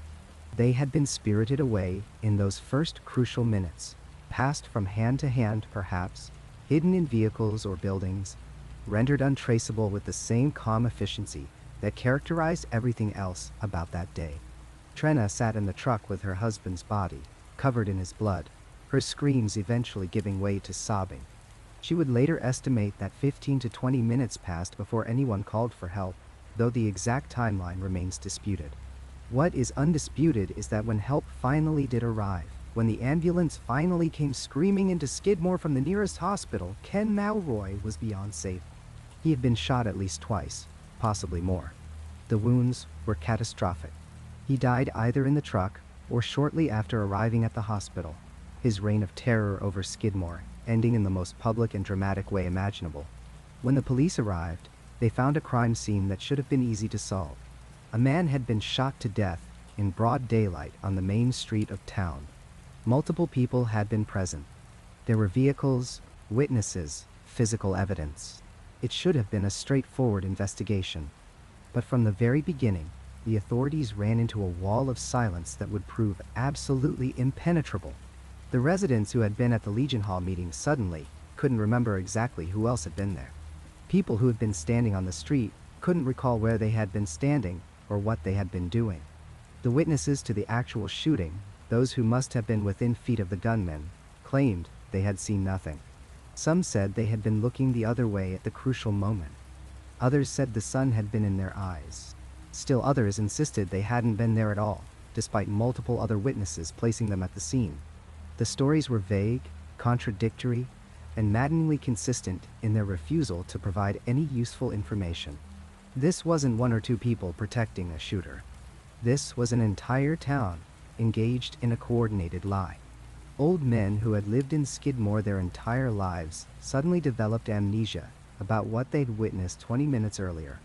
They had been spirited away in those first crucial minutes, passed from hand to hand perhaps, hidden in vehicles or buildings, rendered untraceable with the same calm efficiency that characterized everything else about that day. Trina sat in the truck with her husband's body, covered in his blood, her screams eventually giving way to sobbing. She would later estimate that 15 to 20 minutes passed before anyone called for help, though the exact timeline remains disputed. What is undisputed is that when help finally did arrive, when the ambulance finally came screaming into Skidmore from the nearest hospital, Ken McElroy was beyond safe. He had been shot at least twice, possibly more. The wounds were catastrophic. He died either in the truck or shortly after arriving at the hospital, his reign of terror over Skidmore ending in the most public and dramatic way imaginable. When the police arrived, they found a crime scene that should have been easy to solve. A man had been shot to death in broad daylight on the main street of town. Multiple people had been present. There were vehicles, witnesses, physical evidence. It should have been a straightforward investigation. But from the very beginning, the authorities ran into a wall of silence that would prove absolutely impenetrable. The residents who had been at the Legion Hall meeting suddenly couldn't remember exactly who else had been there. People who had been standing on the street couldn't recall where they had been standing or what they had been doing. The witnesses to the actual shooting, those who must have been within feet of the gunmen, claimed they had seen nothing. Some said they had been looking the other way at the crucial moment. Others said the sun had been in their eyes. Still others insisted they hadn't been there at all, despite multiple other witnesses placing them at the scene. The stories were vague, contradictory, and maddeningly consistent in their refusal to provide any useful information. This wasn't one or two people protecting a shooter. This was an entire town, engaged in a coordinated lie. Old men who had lived in Skidmore their entire lives suddenly developed amnesia about what they'd witnessed 20 minutes earlier.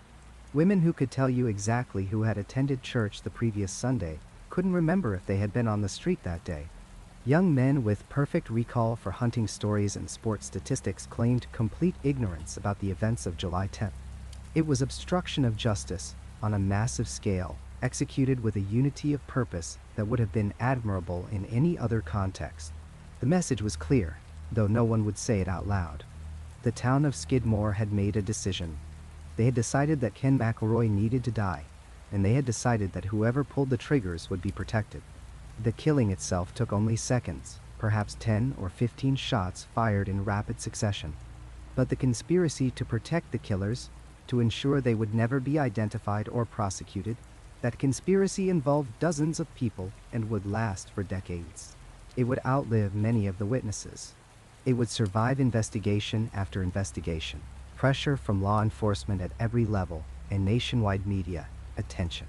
Women who could tell you exactly who had attended church the previous Sunday couldn't remember if they had been on the street that day. Young men with perfect recall for hunting stories and sports statistics claimed complete ignorance about the events of July 10th. It was obstruction of justice on a massive scale, executed with a unity of purpose that would have been admirable in any other context. The message was clear, though no one would say it out loud. The town of Skidmore had made a decision. They had decided that Ken McElroy needed to die, and they had decided that whoever pulled the triggers would be protected. The killing itself took only seconds, perhaps 10 or 15 shots fired in rapid succession. But the conspiracy to protect the killers, to ensure they would never be identified or prosecuted, that conspiracy involved dozens of people and would last for decades. It would outlive many of the witnesses. It would survive investigation after investigation, pressure from law enforcement at every level, and nationwide media attention.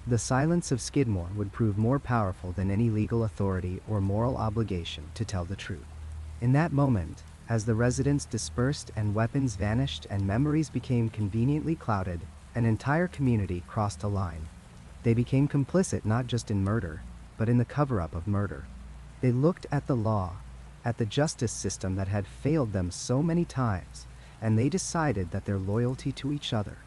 The silence of Skidmore would prove more powerful than any legal authority or moral obligation to tell the truth. In that moment, as the residents dispersed and weapons vanished and memories became conveniently clouded, an entire community crossed a line. They became complicit not just in murder, but in the cover-up of murder. They looked at the law, at the justice system that had failed them so many times, and they decided that their loyalty to each other,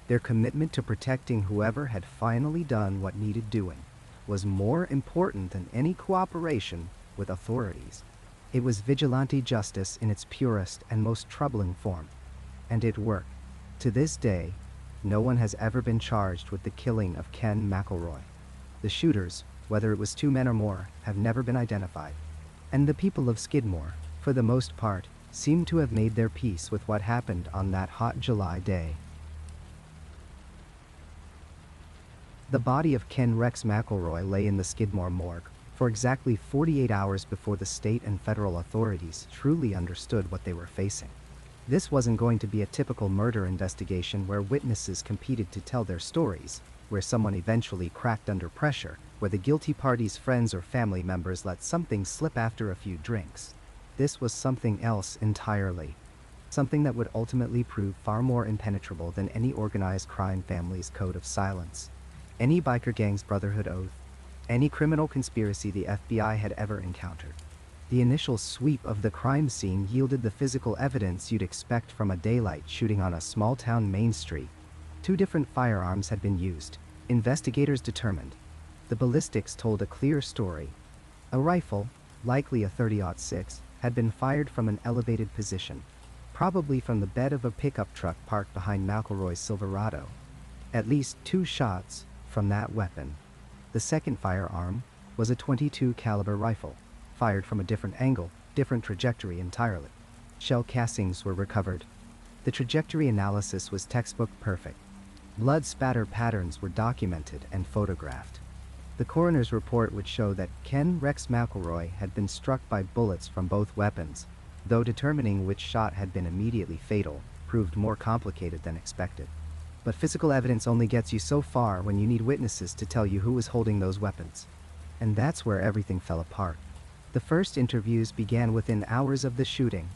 their commitment to protecting whoever had finally done what needed doing, was more important than any cooperation with authorities. It was vigilante justice in its purest and most troubling form. And it worked. To this day, no one has ever been charged with the killing of Ken McElroy. The shooters, whether it was 2 men or more, have never been identified. And the people of Skidmore, for the most part, seem to have made their peace with what happened on that hot July day. The body of Ken Rex McElroy lay in the Skidmore morgue for exactly 48 hours before the state and federal authorities truly understood what they were facing. This wasn't going to be a typical murder investigation where witnesses competed to tell their stories, where someone eventually cracked under pressure, where the guilty party's friends or family members let something slip after a few drinks. This was something else entirely. Something that would ultimately prove far more impenetrable than any organized crime family's code of silence, any biker gang's brotherhood oath, any criminal conspiracy the FBI had ever encountered. The initial sweep of the crime scene yielded the physical evidence you'd expect from a daylight shooting on a small-town main street. 2 different firearms had been used, investigators determined. The ballistics told a clear story. A rifle, likely a .30-06, had been fired from an elevated position, probably from the bed of a pickup truck parked behind McElroy's Silverado. At least 2 shots from that weapon. The second firearm was a .22 caliber rifle, fired from a different angle, different trajectory entirely. Shell casings were recovered. The trajectory analysis was textbook perfect. Blood spatter patterns were documented and photographed. The coroner's report would show that Ken Rex McElroy had been struck by bullets from both weapons, though determining which shot had been immediately fatal proved more complicated than expected. But physical evidence only gets you so far when you need witnesses to tell you who was holding those weapons. And that's where everything fell apart. The first interviews began within hours of the shooting.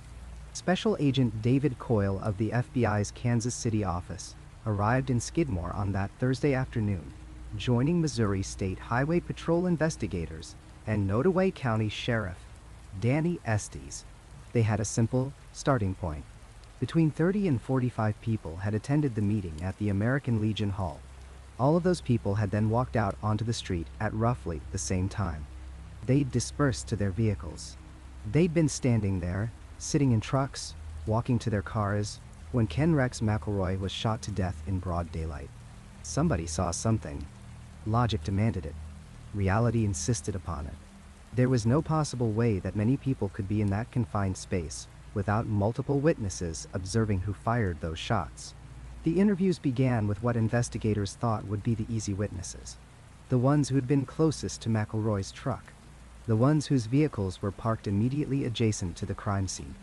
Special Agent David Coyle of the FBI's Kansas City office arrived in Skidmore on that Thursday afternoon, joining Missouri State Highway Patrol investigators and Nottoway County Sheriff Danny Estes. They had a simple starting point. Between 30 and 45 people had attended the meeting at the American Legion Hall. All of those people had then walked out onto the street at roughly the same time. They'd dispersed to their vehicles. They'd been standing there, sitting in trucks, walking to their cars, when Ken Rex McElroy was shot to death in broad daylight. Somebody saw something. Logic demanded it. Reality insisted upon it. There was no possible way that many people could be in that confined space without multiple witnesses observing who fired those shots. The interviews began with what investigators thought would be the easy witnesses. The ones who'd been closest to McElroy's truck. The ones whose vehicles were parked immediately adjacent to the crime scene.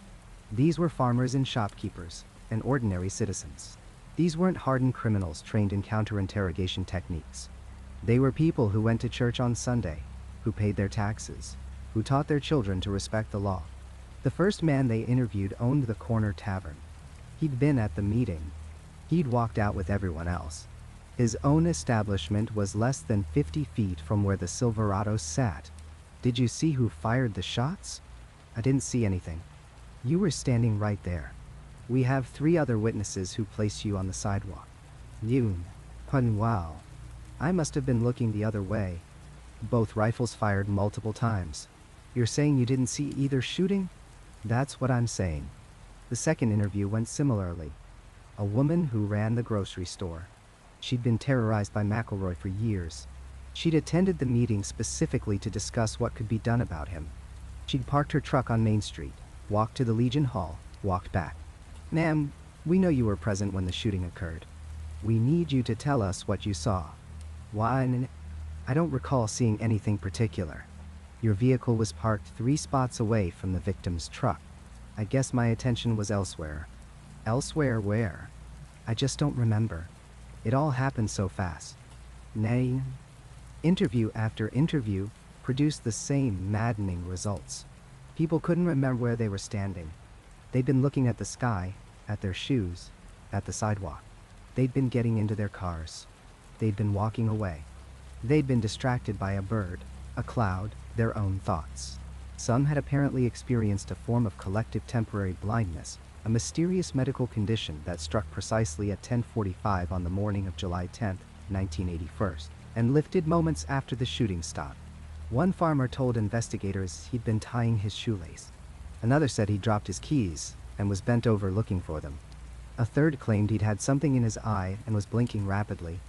These were farmers and shopkeepers, and ordinary citizens. These weren't hardened criminals trained in counter-interrogation techniques. They were people who went to church on Sunday, who paid their taxes, who taught their children to respect the law. The first man they interviewed owned the corner tavern. He'd been at the meeting. He'd walked out with everyone else. His own establishment was less than 50 feet from where the Silverado sat. Did you see who fired the shots? I didn't see anything. You were standing right there. We have 3 other witnesses who placed you on the sidewalk. Yoon. Wow. I must have been looking the other way. Both rifles fired multiple times. You're saying you didn't see either shooting? That's what I'm saying. The second interview went similarly. A woman who ran the grocery store. She'd been terrorized by McElroy for years. She'd attended the meeting specifically to discuss what could be done about him. She'd parked her truck on Main Street, walked to the Legion Hall, walked back. Ma'am, we know you were present when the shooting occurred. We need you to tell us what you saw. One, I don't recall seeing anything particular. Your vehicle was parked 3 spots away from the victim's truck. I guess my attention was elsewhere. Elsewhere where? I just don't remember. It all happened so fast. Nay. Interview after interview produced the same maddening results. People couldn't remember where they were standing. They'd been looking at the sky, at their shoes, at the sidewalk. They'd been getting into their cars. They'd been walking away. They'd been distracted by a bird, a cloud, their own thoughts. Some had apparently experienced a form of collective temporary blindness, a mysterious medical condition that struck precisely at 10:45 on the morning of July 10, 1981, and lifted moments after the shooting stopped. One farmer told investigators he'd been tying his shoelace. Another said he'd dropped his keys and was bent over looking for them. A third claimed he'd had something in his eye and was blinking rapidly.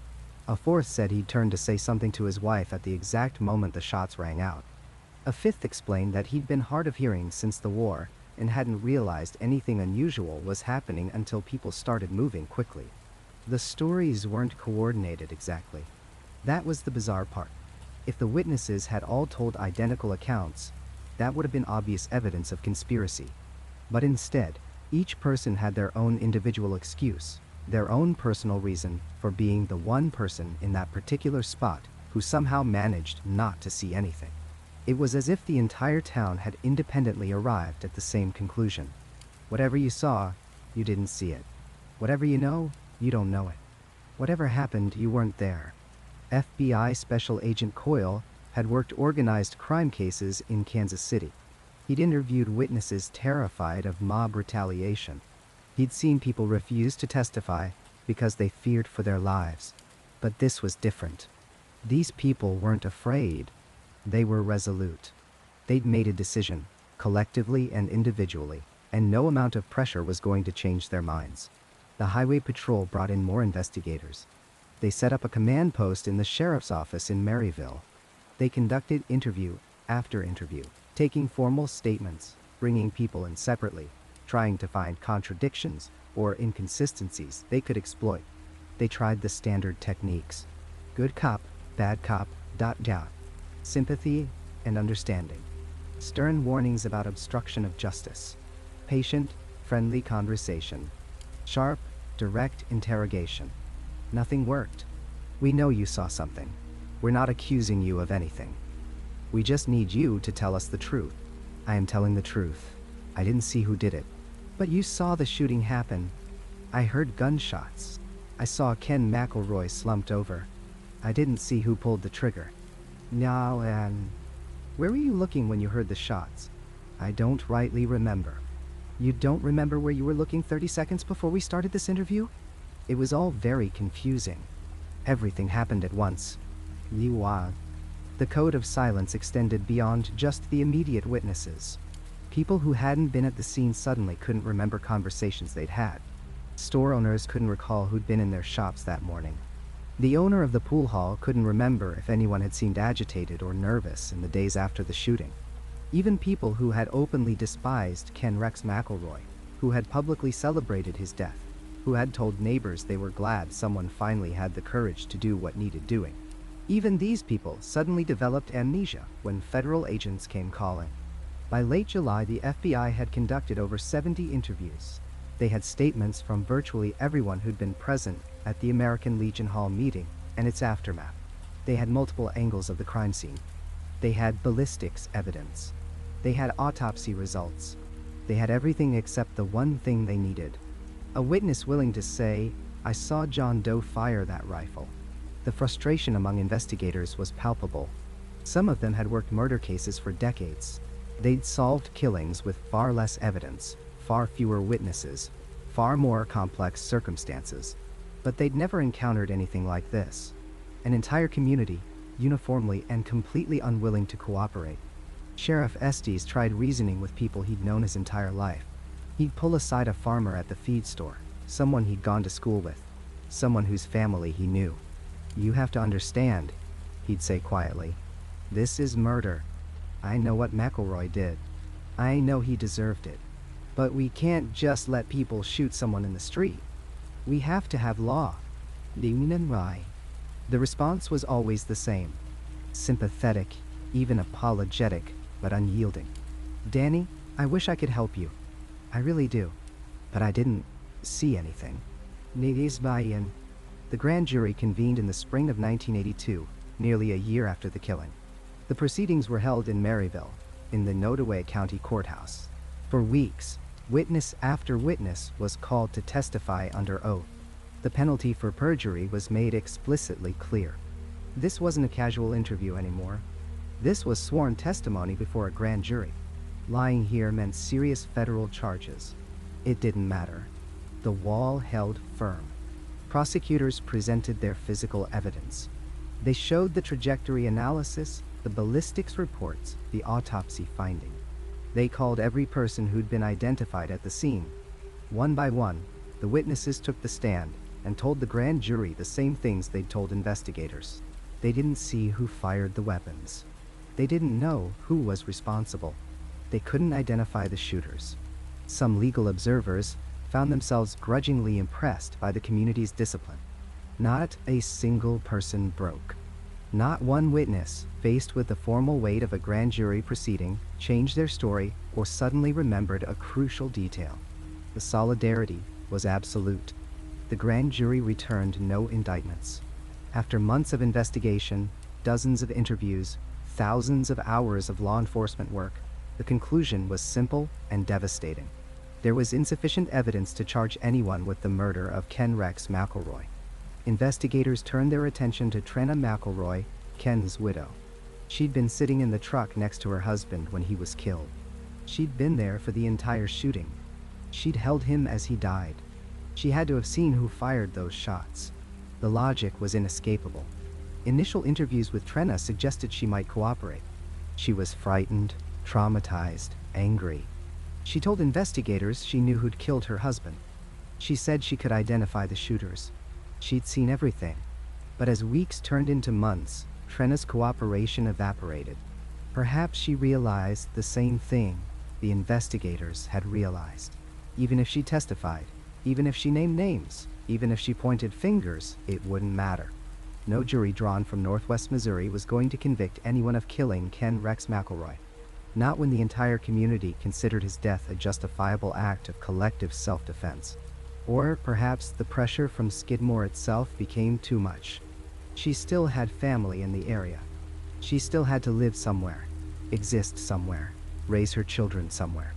A fourth said he'd turned to say something to his wife at the exact moment the shots rang out. A fifth explained that he'd been hard of hearing since the war and hadn't realized anything unusual was happening until people started moving quickly. The stories weren't coordinated exactly. That was the bizarre part. If the witnesses had all told identical accounts, that would have been obvious evidence of conspiracy. But instead, each person had their own individual excuse, their own personal reason for being the one person in that particular spot who somehow managed not to see anything. It was as if the entire town had independently arrived at the same conclusion. Whatever you saw, you didn't see it. Whatever you know, you don't know it. Whatever happened, you weren't there. FBI Special Agent Coyle had worked organized crime cases in Kansas City. He'd interviewed witnesses terrified of mob retaliation. He'd seen people refuse to testify because they feared for their lives. But this was different. These people weren't afraid. They were resolute. They'd made a decision, collectively and individually, and no amount of pressure was going to change their minds. The Highway Patrol brought in more investigators. They set up a command post in the sheriff's office in Maryville. They conducted interview after interview, taking formal statements, bringing people in separately, trying to find contradictions or inconsistencies they could exploit. They tried the standard techniques. Good cop, bad cop, ... Sympathy and understanding. Stern warnings about obstruction of justice. Patient, friendly conversation. Sharp, direct interrogation. Nothing worked. We know you saw something. We're not accusing you of anything. We just need you to tell us the truth. I am telling the truth. I didn't see who did it. But you saw the shooting happen. I heard gunshots. I saw Ken McElroy slumped over. I didn't see who pulled the trigger. Now, where were you looking when you heard the shots? I don't rightly remember. You don't remember where you were looking 30 seconds before we started this interview? It was all very confusing. Everything happened at once. The code of silence extended beyond just the immediate witnesses. People who hadn't been at the scene suddenly couldn't remember conversations they'd had. Store owners couldn't recall who'd been in their shops that morning. The owner of the pool hall couldn't remember if anyone had seemed agitated or nervous in the days after the shooting. Even people who had openly despised Ken Rex McElroy, who had publicly celebrated his death, who had told neighbors they were glad someone finally had the courage to do what needed doing. Even these people suddenly developed amnesia when federal agents came calling. By late July, the FBI had conducted over 70 interviews. They had statements from virtually everyone who'd been present at the American Legion Hall meeting and its aftermath. They had multiple angles of the crime scene. They had ballistics evidence. They had autopsy results. They had everything except the one thing they needed. A witness willing to say, "I saw John Doe fire that rifle." The frustration among investigators was palpable. Some of them had worked murder cases for decades. They'd solved killings with far less evidence, far fewer witnesses, far more complex circumstances. But they'd never encountered anything like this. An entire community, uniformly and completely unwilling to cooperate. Sheriff Estes tried reasoning with people he'd known his entire life. He'd pull aside a farmer at the feed store, someone he'd gone to school with, someone whose family he knew. "You have to understand," he'd say quietly. "This is murder. I know what McElroy did. I know he deserved it. But we can't just let people shoot someone in the street. We have to have law." The response was always the same. Sympathetic, even apologetic, but unyielding. "Danny, I wish I could help you. I really do. But I didn't see anything." The grand jury convened in the spring of 1982, nearly a year after the killing. The proceedings were held in Maryville, in the Nottoway County Courthouse. For weeks, witness after witness was called to testify under oath. The penalty for perjury was made explicitly clear. This wasn't a casual interview anymore. This was sworn testimony before a grand jury. Lying here meant serious federal charges. It didn't matter. The wall held firm. Prosecutors presented their physical evidence. They showed the trajectory analysis, the ballistics reports, the autopsy finding. They called every person who'd been identified at the scene. One by one, the witnesses took the stand and told the grand jury the same things they'd told investigators. They didn't see who fired the weapons. They didn't know who was responsible. They couldn't identify the shooters. Some legal observers found themselves grudgingly impressed by the community's discipline. Not a single person broke. Not one witness, faced with the formal weight of a grand jury proceeding, changed their story or suddenly remembered a crucial detail. The solidarity was absolute. The grand jury returned no indictments. After months of investigation, dozens of interviews, thousands of hours of law enforcement work, the conclusion was simple and devastating. There was insufficient evidence to charge anyone with the murder of Ken Rex McElroy. Investigators turned their attention to Trenna McElroy, Ken's widow. She'd been sitting in the truck next to her husband when he was killed. She'd been there for the entire shooting. She'd held him as he died. She had to have seen who fired those shots. The logic was inescapable. Initial interviews with Trenna suggested she might cooperate. She was frightened, traumatized, angry. She told investigators she knew who'd killed her husband. She said she could identify the shooters. She'd seen everything. But as weeks turned into months, Trenna's cooperation evaporated. Perhaps she realized the same thing the investigators had realized. Even if she testified, even if she named names, even if she pointed fingers, it wouldn't matter. No jury drawn from Northwest Missouri was going to convict anyone of killing Ken Rex McElroy. Not when the entire community considered his death a justifiable act of collective self-defense. Or perhaps the pressure from Skidmore itself became too much. She still had family in the area. She still had to live somewhere, exist somewhere, raise her children somewhere.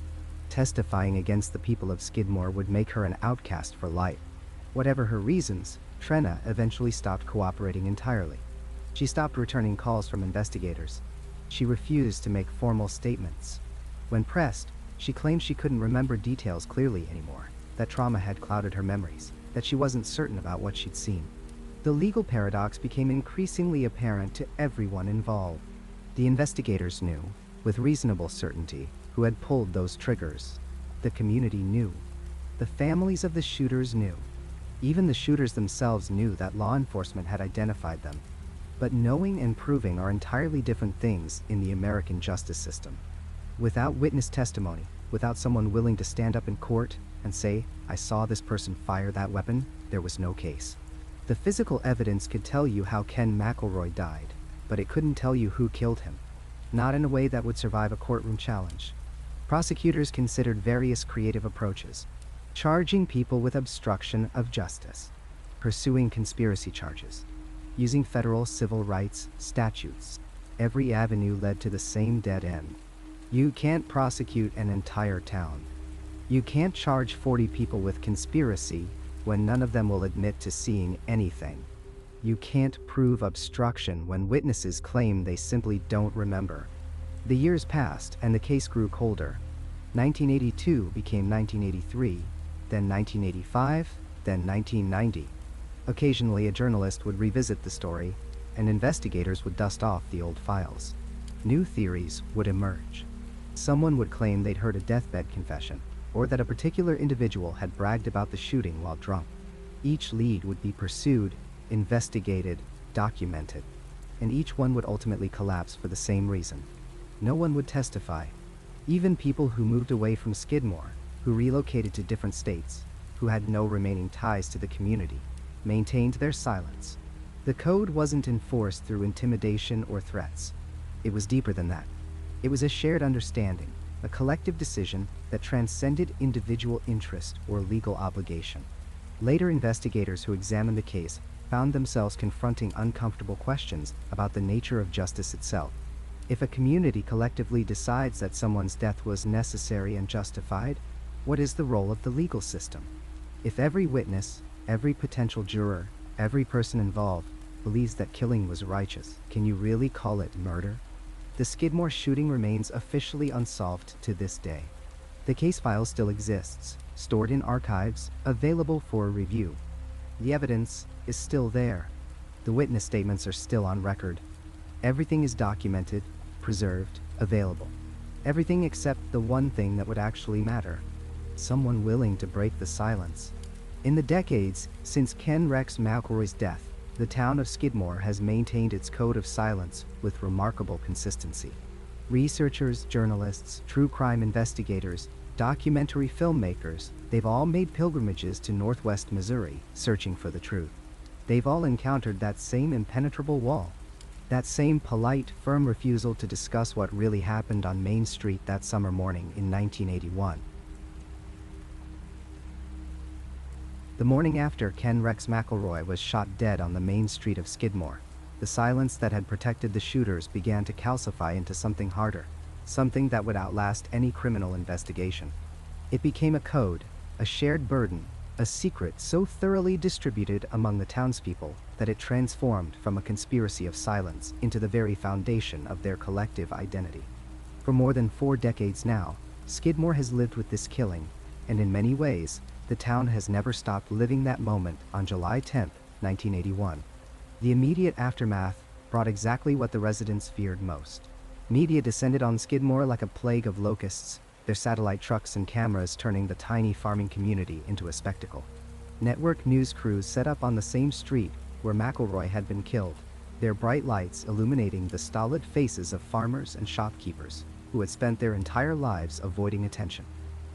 Testifying against the people of Skidmore would make her an outcast for life. Whatever her reasons, Trenna eventually stopped cooperating entirely. She stopped returning calls from investigators. She refused to make formal statements. When pressed, she claimed she couldn't remember details clearly anymore, that trauma had clouded her memories, that she wasn't certain about what she'd seen. The legal paradox became increasingly apparent to everyone involved. The investigators knew, with reasonable certainty, who had pulled those triggers. The community knew. The families of the shooters knew. Even the shooters themselves knew that law enforcement had identified them. But knowing and proving are entirely different things in the American justice system. Without witness testimony, without someone willing to stand up in court and say, "I saw this person fire that weapon," there was no case. The physical evidence could tell you how Ken McElroy died, but it couldn't tell you who killed him. Not in a way that would survive a courtroom challenge. Prosecutors considered various creative approaches. Charging people with obstruction of justice. Pursuing conspiracy charges. Using federal civil rights statutes. Every avenue led to the same dead end. You can't prosecute an entire town. You can't charge 40 people with conspiracy when none of them will admit to seeing anything. You can't prove obstruction when witnesses claim they simply don't remember. The years passed and the case grew colder. 1982 became 1983, then 1985, then 1990. Occasionally a journalist would revisit the story, and investigators would dust off the old files. New theories would emerge. Someone would claim they'd heard a deathbed confession, or that a particular individual had bragged about the shooting while drunk. Each lead would be pursued, investigated, documented, and each one would ultimately collapse for the same reason. No one would testify. Even people who moved away from Skidmore, who relocated to different states, who had no remaining ties to the community, maintained their silence. The code wasn't enforced through intimidation or threats. It was deeper than that. It was a shared understanding, a collective decision that transcended individual interest or legal obligation. Later investigators who examined the case found themselves confronting uncomfortable questions about the nature of justice itself. If a community collectively decides that someone's death was necessary and justified, what is the role of the legal system? If every witness, every potential juror, every person involved believes that killing was righteous, can you really call it murder? The Skidmore shooting remains officially unsolved to this day. The case file still exists, stored in archives, available for review. The evidence is still there. The witness statements are still on record. Everything is documented, preserved, available. Everything except the one thing that would actually matter: someone willing to break the silence. In the decades since Ken McElroy's death, the town of Skidmore has maintained its code of silence with remarkable consistency. Researchers, journalists, true crime investigators, documentary filmmakers, they've all made pilgrimages to Northwest Missouri, searching for the truth. They've all encountered that same impenetrable wall, that same polite, firm refusal to discuss what really happened on Main Street that summer morning in 1981. The morning after Ken McElroy was shot dead on the main street of Skidmore, the silence that had protected the shooters began to calcify into something harder, something that would outlast any criminal investigation. It became a code, a shared burden, a secret so thoroughly distributed among the townspeople that it transformed from a conspiracy of silence into the very foundation of their collective identity. For more than 4 decades now, Skidmore has lived with this killing, and in many ways, the town has never stopped living that moment on July 10, 1981. The immediate aftermath brought exactly what the residents feared most. Media descended on Skidmore like a plague of locusts, their satellite trucks and cameras turning the tiny farming community into a spectacle. Network news crews set up on the same street where McElroy had been killed, their bright lights illuminating the stolid faces of farmers and shopkeepers who had spent their entire lives avoiding attention.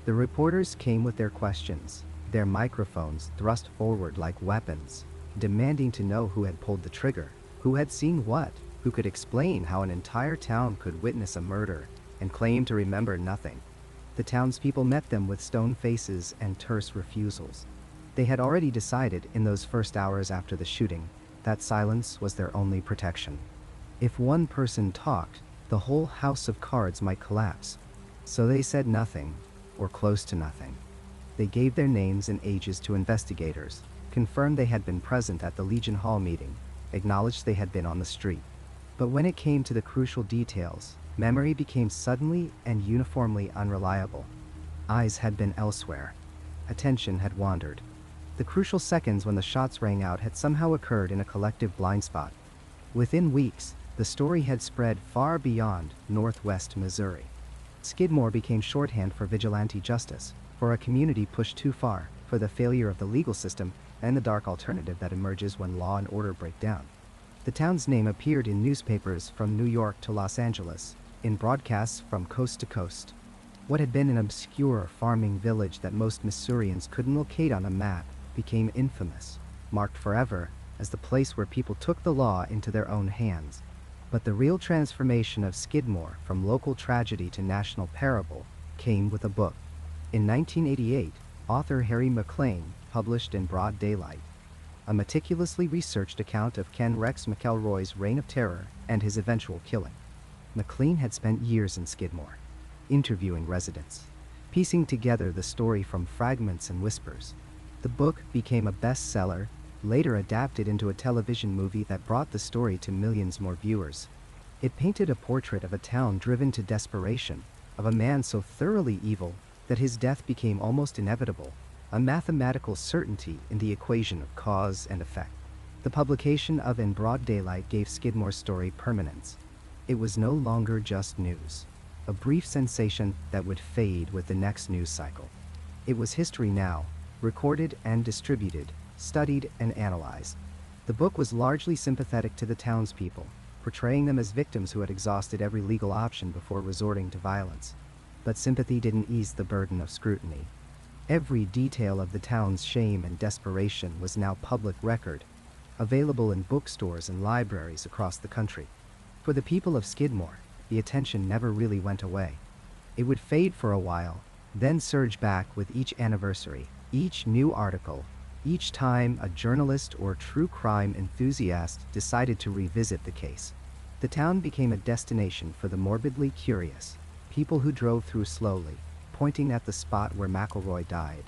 The reporters came with their questions, their microphones thrust forward like weapons, demanding to know who had pulled the trigger, who had seen what, who could explain how an entire town could witness a murder and claim to remember nothing. The townspeople met them with stone faces and terse refusals. They had already decided in those first hours after the shooting that silence was their only protection. If one person talked, the whole house of cards might collapse. So they said nothing, or close to nothing. They gave their names and ages to investigators, confirmed they had been present at the Legion Hall meeting, acknowledged they had been on the street. But when it came to the crucial details, memory became suddenly and uniformly unreliable. Eyes had been elsewhere. Attention had wandered. The crucial seconds when the shots rang out had somehow occurred in a collective blind spot. Within weeks, the story had spread far beyond Northwest Missouri. Skidmore became shorthand for vigilante justice, for a community pushed too far, for the failure of the legal system, and the dark alternative that emerges when law and order break down. The town's name appeared in newspapers from New York to Los Angeles, in broadcasts from coast to coast. What had been an obscure farming village that most Missourians couldn't locate on a map became infamous, marked forever as the place where people took the law into their own hands. But the real transformation of Skidmore from local tragedy to national parable came with a book. In 1988, author Harry McLean published In Broad Daylight. a meticulously researched account of Ken McElroy's reign of terror and his eventual killing. McLean had spent years in Skidmore, interviewing residents, piecing together the story from fragments and whispers. The book became a bestseller, later adapted into a television movie that brought the story to millions more viewers. It painted a portrait of a town driven to desperation, of a man so thoroughly evil that his death became almost inevitable, a mathematical certainty in the equation of cause and effect. The publication of In Broad Daylight gave Skidmore's story permanence. It was no longer just news, a brief sensation that would fade with the next news cycle. It was history now, recorded and distributed, studied and analyzed. The book was largely sympathetic to the townspeople, portraying them as victims who had exhausted every legal option before resorting to violence. But sympathy didn't ease the burden of scrutiny. Every detail of the town's shame and desperation was now public record, available in bookstores and libraries across the country. For the people of Skidmore, the attention never really went away. It would fade for a while, then surge back with each anniversary, each new article, each time a journalist or true crime enthusiast decided to revisit the case. The town became a destination for the morbidly curious, people who drove through slowly, pointing at the spot where McElroy died,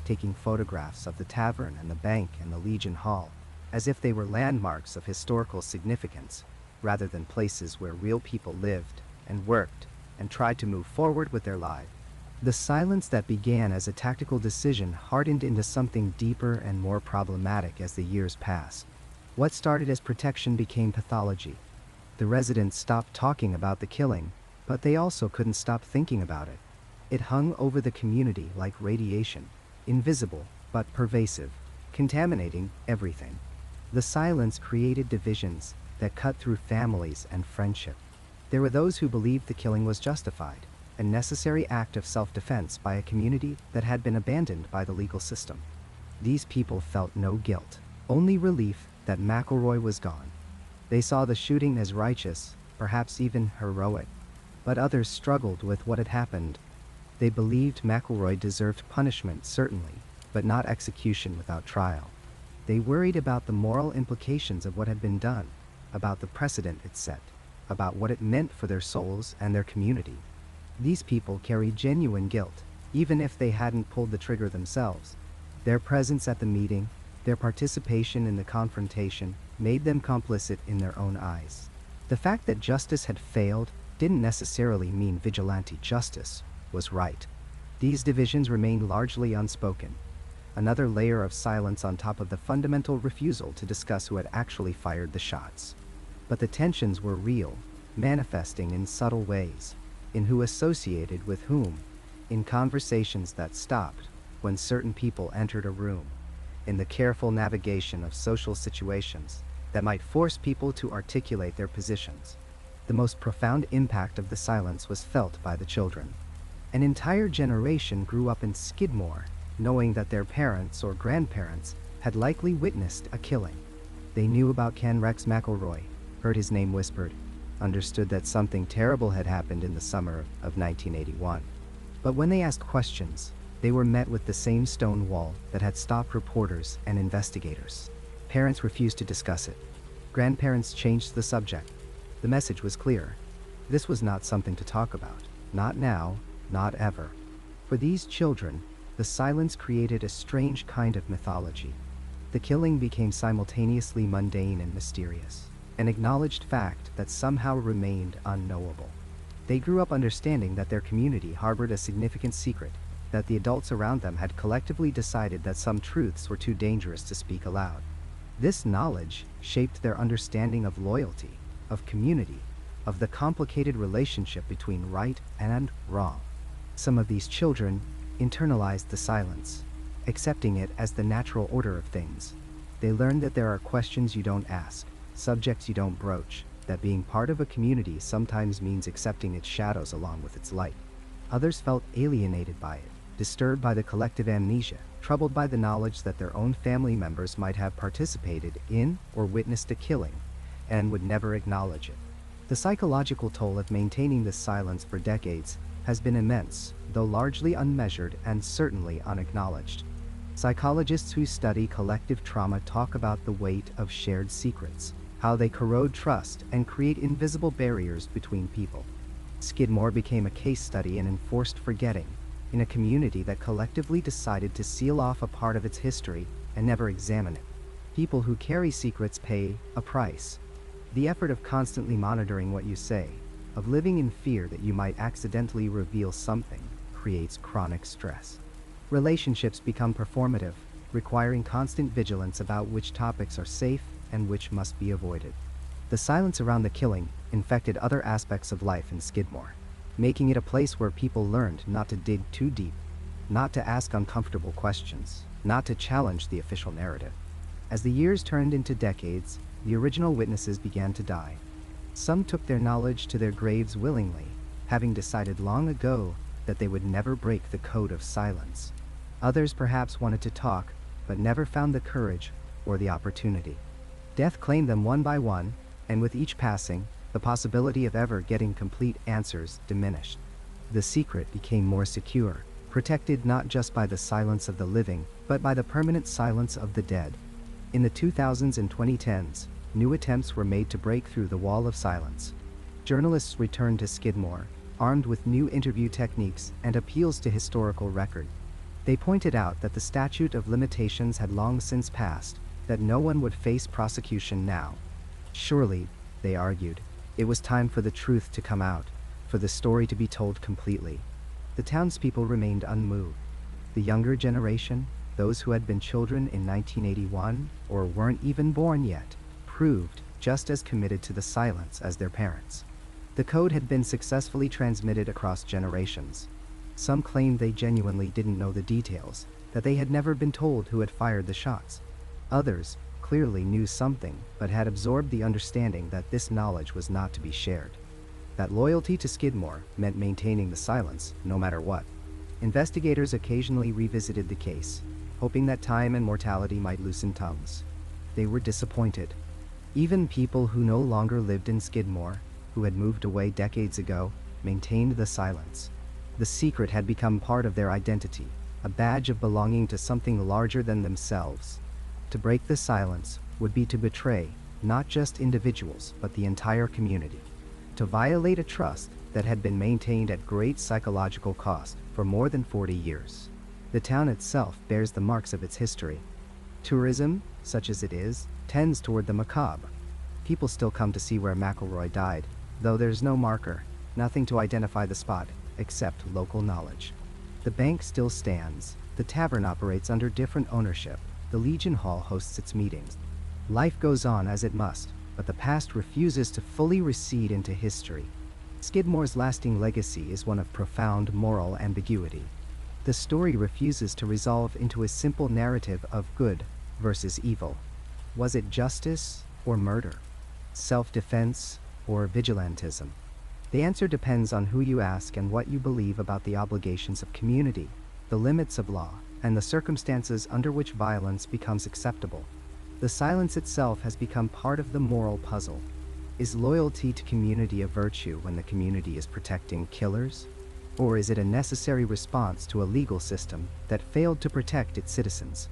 taking photographs of the tavern and the bank and the Legion Hall, as if they were landmarks of historical significance, rather than places where real people lived and worked and tried to move forward with their lives. The silence that began as a tactical decision hardened into something deeper and more problematic as the years passed. What started as protection became pathology. The residents stopped talking about the killing, but they also couldn't stop thinking about it. It hung over the community like radiation, invisible but pervasive, contaminating everything. The silence created divisions that cut through families and friendship. There were those who believed the killing was justified, a necessary act of self-defense by a community that had been abandoned by the legal system. These people felt no guilt, only relief that McElroy was gone. They saw the shooting as righteous, perhaps even heroic, but others struggled with what had happened. They believed McElroy deserved punishment, certainly, but not execution without trial. They worried about the moral implications of what had been done, about the precedent it set, about what it meant for their souls and their community. These people carried genuine guilt, even if they hadn't pulled the trigger themselves. Their presence at the meeting, their participation in the confrontation, made them complicit in their own eyes. The fact that justice had failed didn't necessarily mean vigilante justice was right. These divisions remained largely unspoken, another layer of silence on top of the fundamental refusal to discuss who had actually fired the shots. But the tensions were real, manifesting in subtle ways, in who associated with whom, in conversations that stopped when certain people entered a room, in the careful navigation of social situations that might force people to articulate their positions. The most profound impact of the silence was felt by the children. An entire generation grew up in Skidmore, knowing that their parents or grandparents had likely witnessed a killing. They knew about Ken McElroy, heard his name whispered, understood that something terrible had happened in the summer of 1981. But when they asked questions, they were met with the same stone wall that had stopped reporters and investigators. Parents refused to discuss it. Grandparents changed the subject. The message was clear. This was not something to talk about. Not now, not ever. For these children, the silence created a strange kind of mythology. The killing became simultaneously mundane and mysterious, an acknowledged fact that somehow remained unknowable. They grew up understanding that their community harbored a significant secret, that the adults around them had collectively decided that some truths were too dangerous to speak aloud. This knowledge shaped their understanding of loyalty, of community, of the complicated relationship between right and wrong. Some of these children internalized the silence, accepting it as the natural order of things. They learned that there are questions you don't ask, subjects you don't broach, that being part of a community sometimes means accepting its shadows along with its light. Others felt alienated by it, disturbed by the collective amnesia, troubled by the knowledge that their own family members might have participated in or witnessed a killing, and would never acknowledge it. The psychological toll of maintaining this silence for decades has been immense, though largely unmeasured and certainly unacknowledged. Psychologists who study collective trauma talk about the weight of shared secrets, how they corrode trust and create invisible barriers between people. Skidmore became a case study in enforced forgetting, in a community that collectively decided to seal off a part of its history and never examine it. People who carry secrets pay a price. The effort of constantly monitoring what you say, of living in fear that you might accidentally reveal something, creates chronic stress. Relationships become performative, requiring constant vigilance about which topics are safe and which must be avoided. The silence around the killing infected other aspects of life in Skidmore, making it a place where people learned not to dig too deep, not to ask uncomfortable questions, not to challenge the official narrative. As the years turned into decades, the original witnesses began to die. Some took their knowledge to their graves willingly, having decided long ago that they would never break the code of silence. Others perhaps wanted to talk, but never found the courage or the opportunity. Death claimed them one by one, and with each passing, the possibility of ever getting complete answers diminished. The secret became more secure, protected not just by the silence of the living, but by the permanent silence of the dead. In the 2000s and 2010s, new attempts were made to break through the wall of silence. Journalists returned to Skidmore, armed with new interview techniques and appeals to historical record. They pointed out that the statute of limitations had long since passed, that no one would face prosecution now. Surely, they argued, it was time for the truth to come out, for the story to be told completely. The townspeople remained unmoved. The younger generation, those who had been children in 1981 or weren't even born yet, proved just as committed to the silence as their parents. The code had been successfully transmitted across generations. Some claimed they genuinely didn't know the details, that they had never been told who had fired the shots. Others clearly knew something, but had absorbed the understanding that this knowledge was not to be shared. That loyalty to Skidmore meant maintaining the silence, no matter what. Investigators occasionally revisited the case, hoping that time and mortality might loosen tongues. They were disappointed. Even people who no longer lived in Skidmore, who had moved away decades ago, maintained the silence. The secret had become part of their identity, a badge of belonging to something larger than themselves. To break the silence would be to betray not just individuals, but the entire community. To violate a trust that had been maintained at great psychological cost for more than 40 years. The town itself bears the marks of its history. Tourism, such as it is, tends toward the macabre. People still come to see where McElroy died, though there's no marker, nothing to identify the spot, except local knowledge. The bank still stands. The tavern operates under different ownership. The Legion Hall hosts its meetings. Life goes on as it must, but the past refuses to fully recede into history. Skidmore's lasting legacy is one of profound moral ambiguity. The story refuses to resolve into a simple narrative of good versus evil. Was it justice or murder? Self-defense or vigilantism? The answer depends on who you ask and what you believe about the obligations of community, the limits of law, and the circumstances under which violence becomes acceptable. The silence itself has become part of the moral puzzle. Is loyalty to community a virtue when the community is protecting killers? Or is it a necessary response to a legal system that failed to protect its citizens?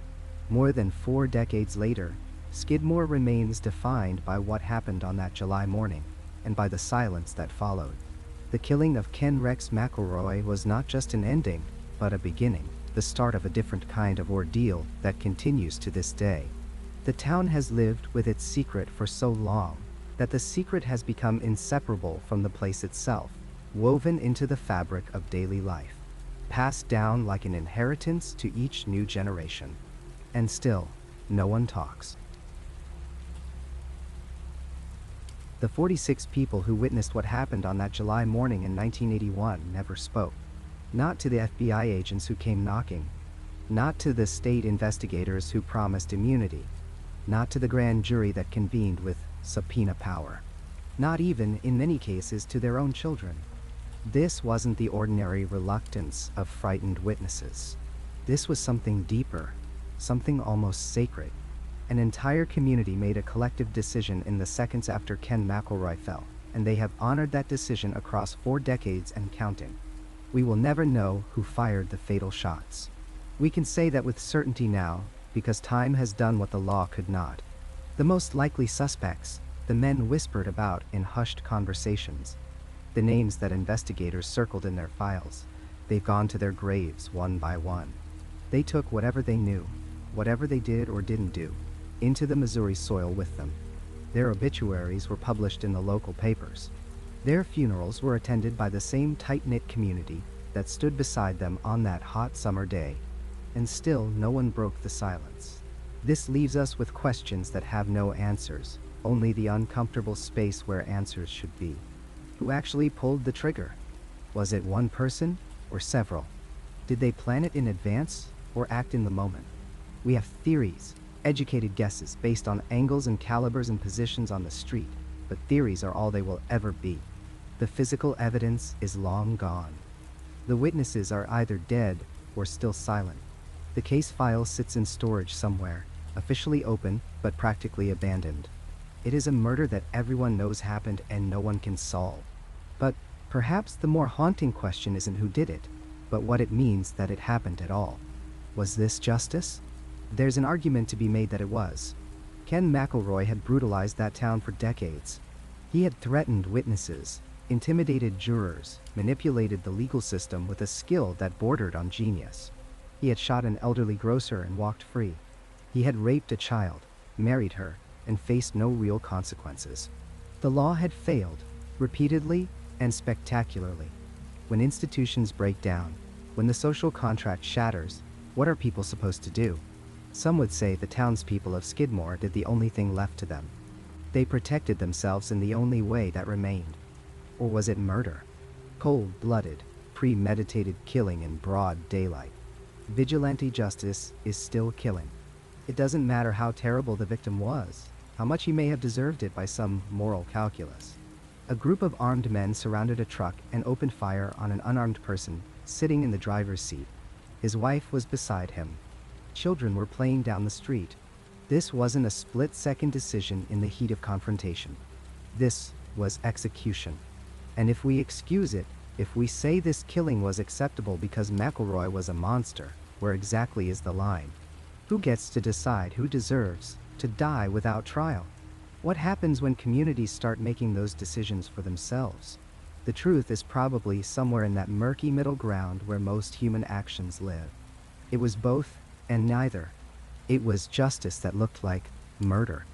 More than 4 decades later, Skidmore remains defined by what happened on that July morning, and by the silence that followed. The killing of Ken Rex McElroy was not just an ending, but a beginning, the start of a different kind of ordeal that continues to this day. The town has lived with its secret for so long, that the secret has become inseparable from the place itself, woven into the fabric of daily life, passed down like an inheritance to each new generation. And still, no one talks. The 46 people who witnessed what happened on that July morning in 1981 never spoke. Not to the FBI agents who came knocking, not to the state investigators who promised immunity, not to the grand jury that convened with subpoena power, not even, in many cases, to their own children. This wasn't the ordinary reluctance of frightened witnesses. This was something deeper, something almost sacred. An entire community made a collective decision in the seconds after Ken McElroy fell, and they have honored that decision across 4 decades and counting. We will never know who fired the fatal shots. We can say that with certainty now, because time has done what the law could not. The most likely suspects, the men whispered about in hushed conversations. The names that investigators circled in their files. They've gone to their graves one by one. They took whatever they knew, whatever they did or didn't do, into the Missouri soil with them. Their obituaries were published in the local papers. Their funerals were attended by the same tight-knit community that stood beside them on that hot summer day. And still no one broke the silence. This leaves us with questions that have no answers, only the uncomfortable space where answers should be. Who actually pulled the trigger? Was it one person or several? Did they plan it in advance or act in the moment? We have theories, educated guesses based on angles and calibers and positions on the street, but theories are all they will ever be. The physical evidence is long gone. The witnesses are either dead or still silent. The case file sits in storage somewhere, officially open but practically abandoned. It is a murder that everyone knows happened and no one can solve. But perhaps the more haunting question isn't who did it, but what it means that it happened at all. Was this justice? There's an argument to be made that it was. Ken McElroy had brutalized that town for decades. He had threatened witnesses, intimidated jurors, manipulated the legal system with a skill that bordered on genius. He had shot an elderly grocer and walked free. He had raped a child, married her, and faced no real consequences. The law had failed, repeatedly and spectacularly. When institutions break down, when the social contract shatters, what are people supposed to do? Some would say the townspeople of Skidmore did the only thing left to them. They protected themselves in the only way that remained. Or was it murder? Cold-blooded, premeditated killing in broad daylight. Vigilante justice is still killing. It doesn't matter how terrible the victim was, how much he may have deserved it by some moral calculus. A group of armed men surrounded a truck and opened fire on an unarmed person sitting in the driver's seat. His wife was beside him. Children were playing down the street. This wasn't a split-second decision in the heat of confrontation. This was execution. And if we excuse it, if we say this killing was acceptable because McElroy was a monster, where exactly is the line? Who gets to decide who deserves to die without trial? What happens when communities start making those decisions for themselves? The truth is probably somewhere in that murky middle ground where most human actions live. It was both and neither. It was justice that looked like murder.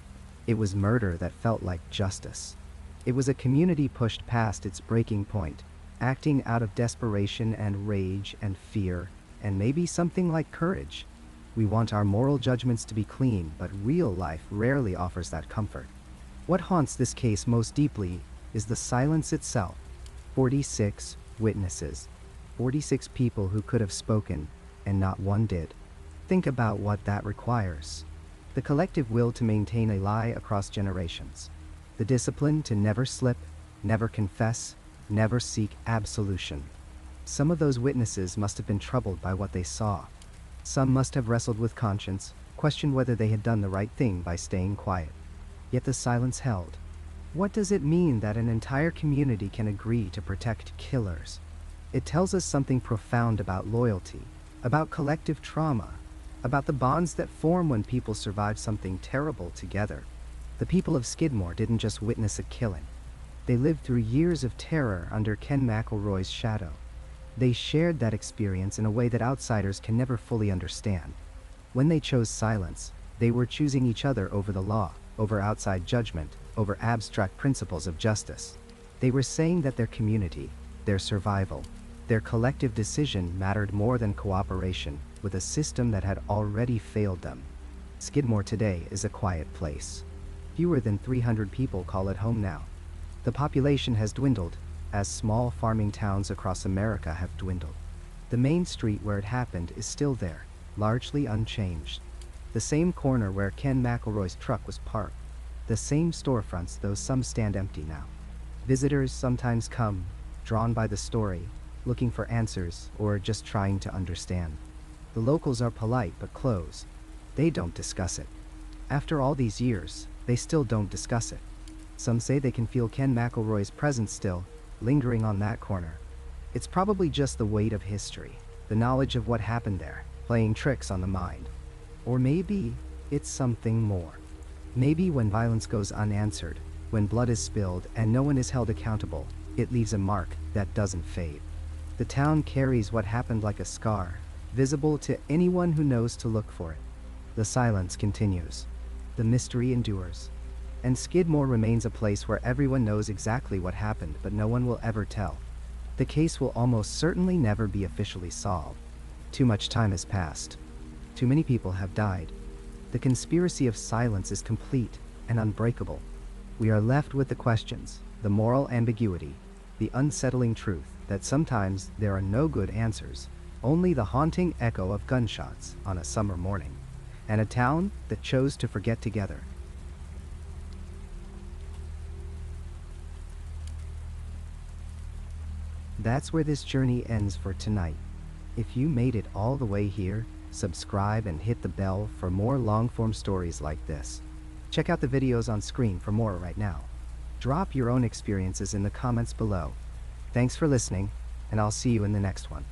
It was murder that felt like justice. It was a community pushed past its breaking point, acting out of desperation and rage and fear, and maybe something like courage. We want our moral judgments to be clean, but real life rarely offers that comfort. What haunts this case most deeply is the silence itself. 46 witnesses. 46 people who could have spoken, and not one did. Think about what that requires. The collective will to maintain a lie across generations. The discipline to never slip, never confess, never seek absolution. Some of those witnesses must have been troubled by what they saw. Some must have wrestled with conscience, questioned whether they had done the right thing by staying quiet. Yet the silence held. What does it mean that an entire community can agree to protect killers? It tells us something profound about loyalty, about collective trauma, about the bonds that form when people survive something terrible together. The people of Skidmore didn't just witness a killing. They lived through years of terror under Ken McElroy's shadow. They shared that experience in a way that outsiders can never fully understand. When they chose silence, they were choosing each other over the law, over outside judgment, over abstract principles of justice. They were saying that their community, their survival, their collective decision mattered more than cooperation with a system that had already failed them. Skidmore today is a quiet place. Fewer than 300 people call it home now. The population has dwindled, as small farming towns across America have dwindled. The main street where it happened is still there, largely unchanged. The same corner where Ken McElroy's truck was parked. The same storefronts, though some stand empty now. Visitors sometimes come, drawn by the story, looking for answers or just trying to understand. The locals are polite but close. They don't discuss it. After all these years, they still don't discuss it. Some say they can feel Ken McElroy's presence still, lingering on that corner. It's probably just the weight of history, the knowledge of what happened there, playing tricks on the mind. Or maybe it's something more. Maybe when violence goes unanswered, when blood is spilled and no one is held accountable, it leaves a mark that doesn't fade. The town carries what happened like a scar, visible to anyone who knows to look for it. The silence continues. The mystery endures. And Skidmore remains a place where everyone knows exactly what happened, but no one will ever tell. The case will almost certainly never be officially solved. Too much time has passed. Too many people have died. The conspiracy of silence is complete and unbreakable. We are left with the questions, the moral ambiguity, the unsettling truth that sometimes there are no good answers, only the haunting echo of gunshots on a summer morning, and a town that chose to forget together. That's where this journey ends for tonight. If you made it all the way here, subscribe and hit the bell for more long-form stories like this. Check out the videos on screen for more right now. Drop your own experiences in the comments below. Thanks for listening, and I'll see you in the next one.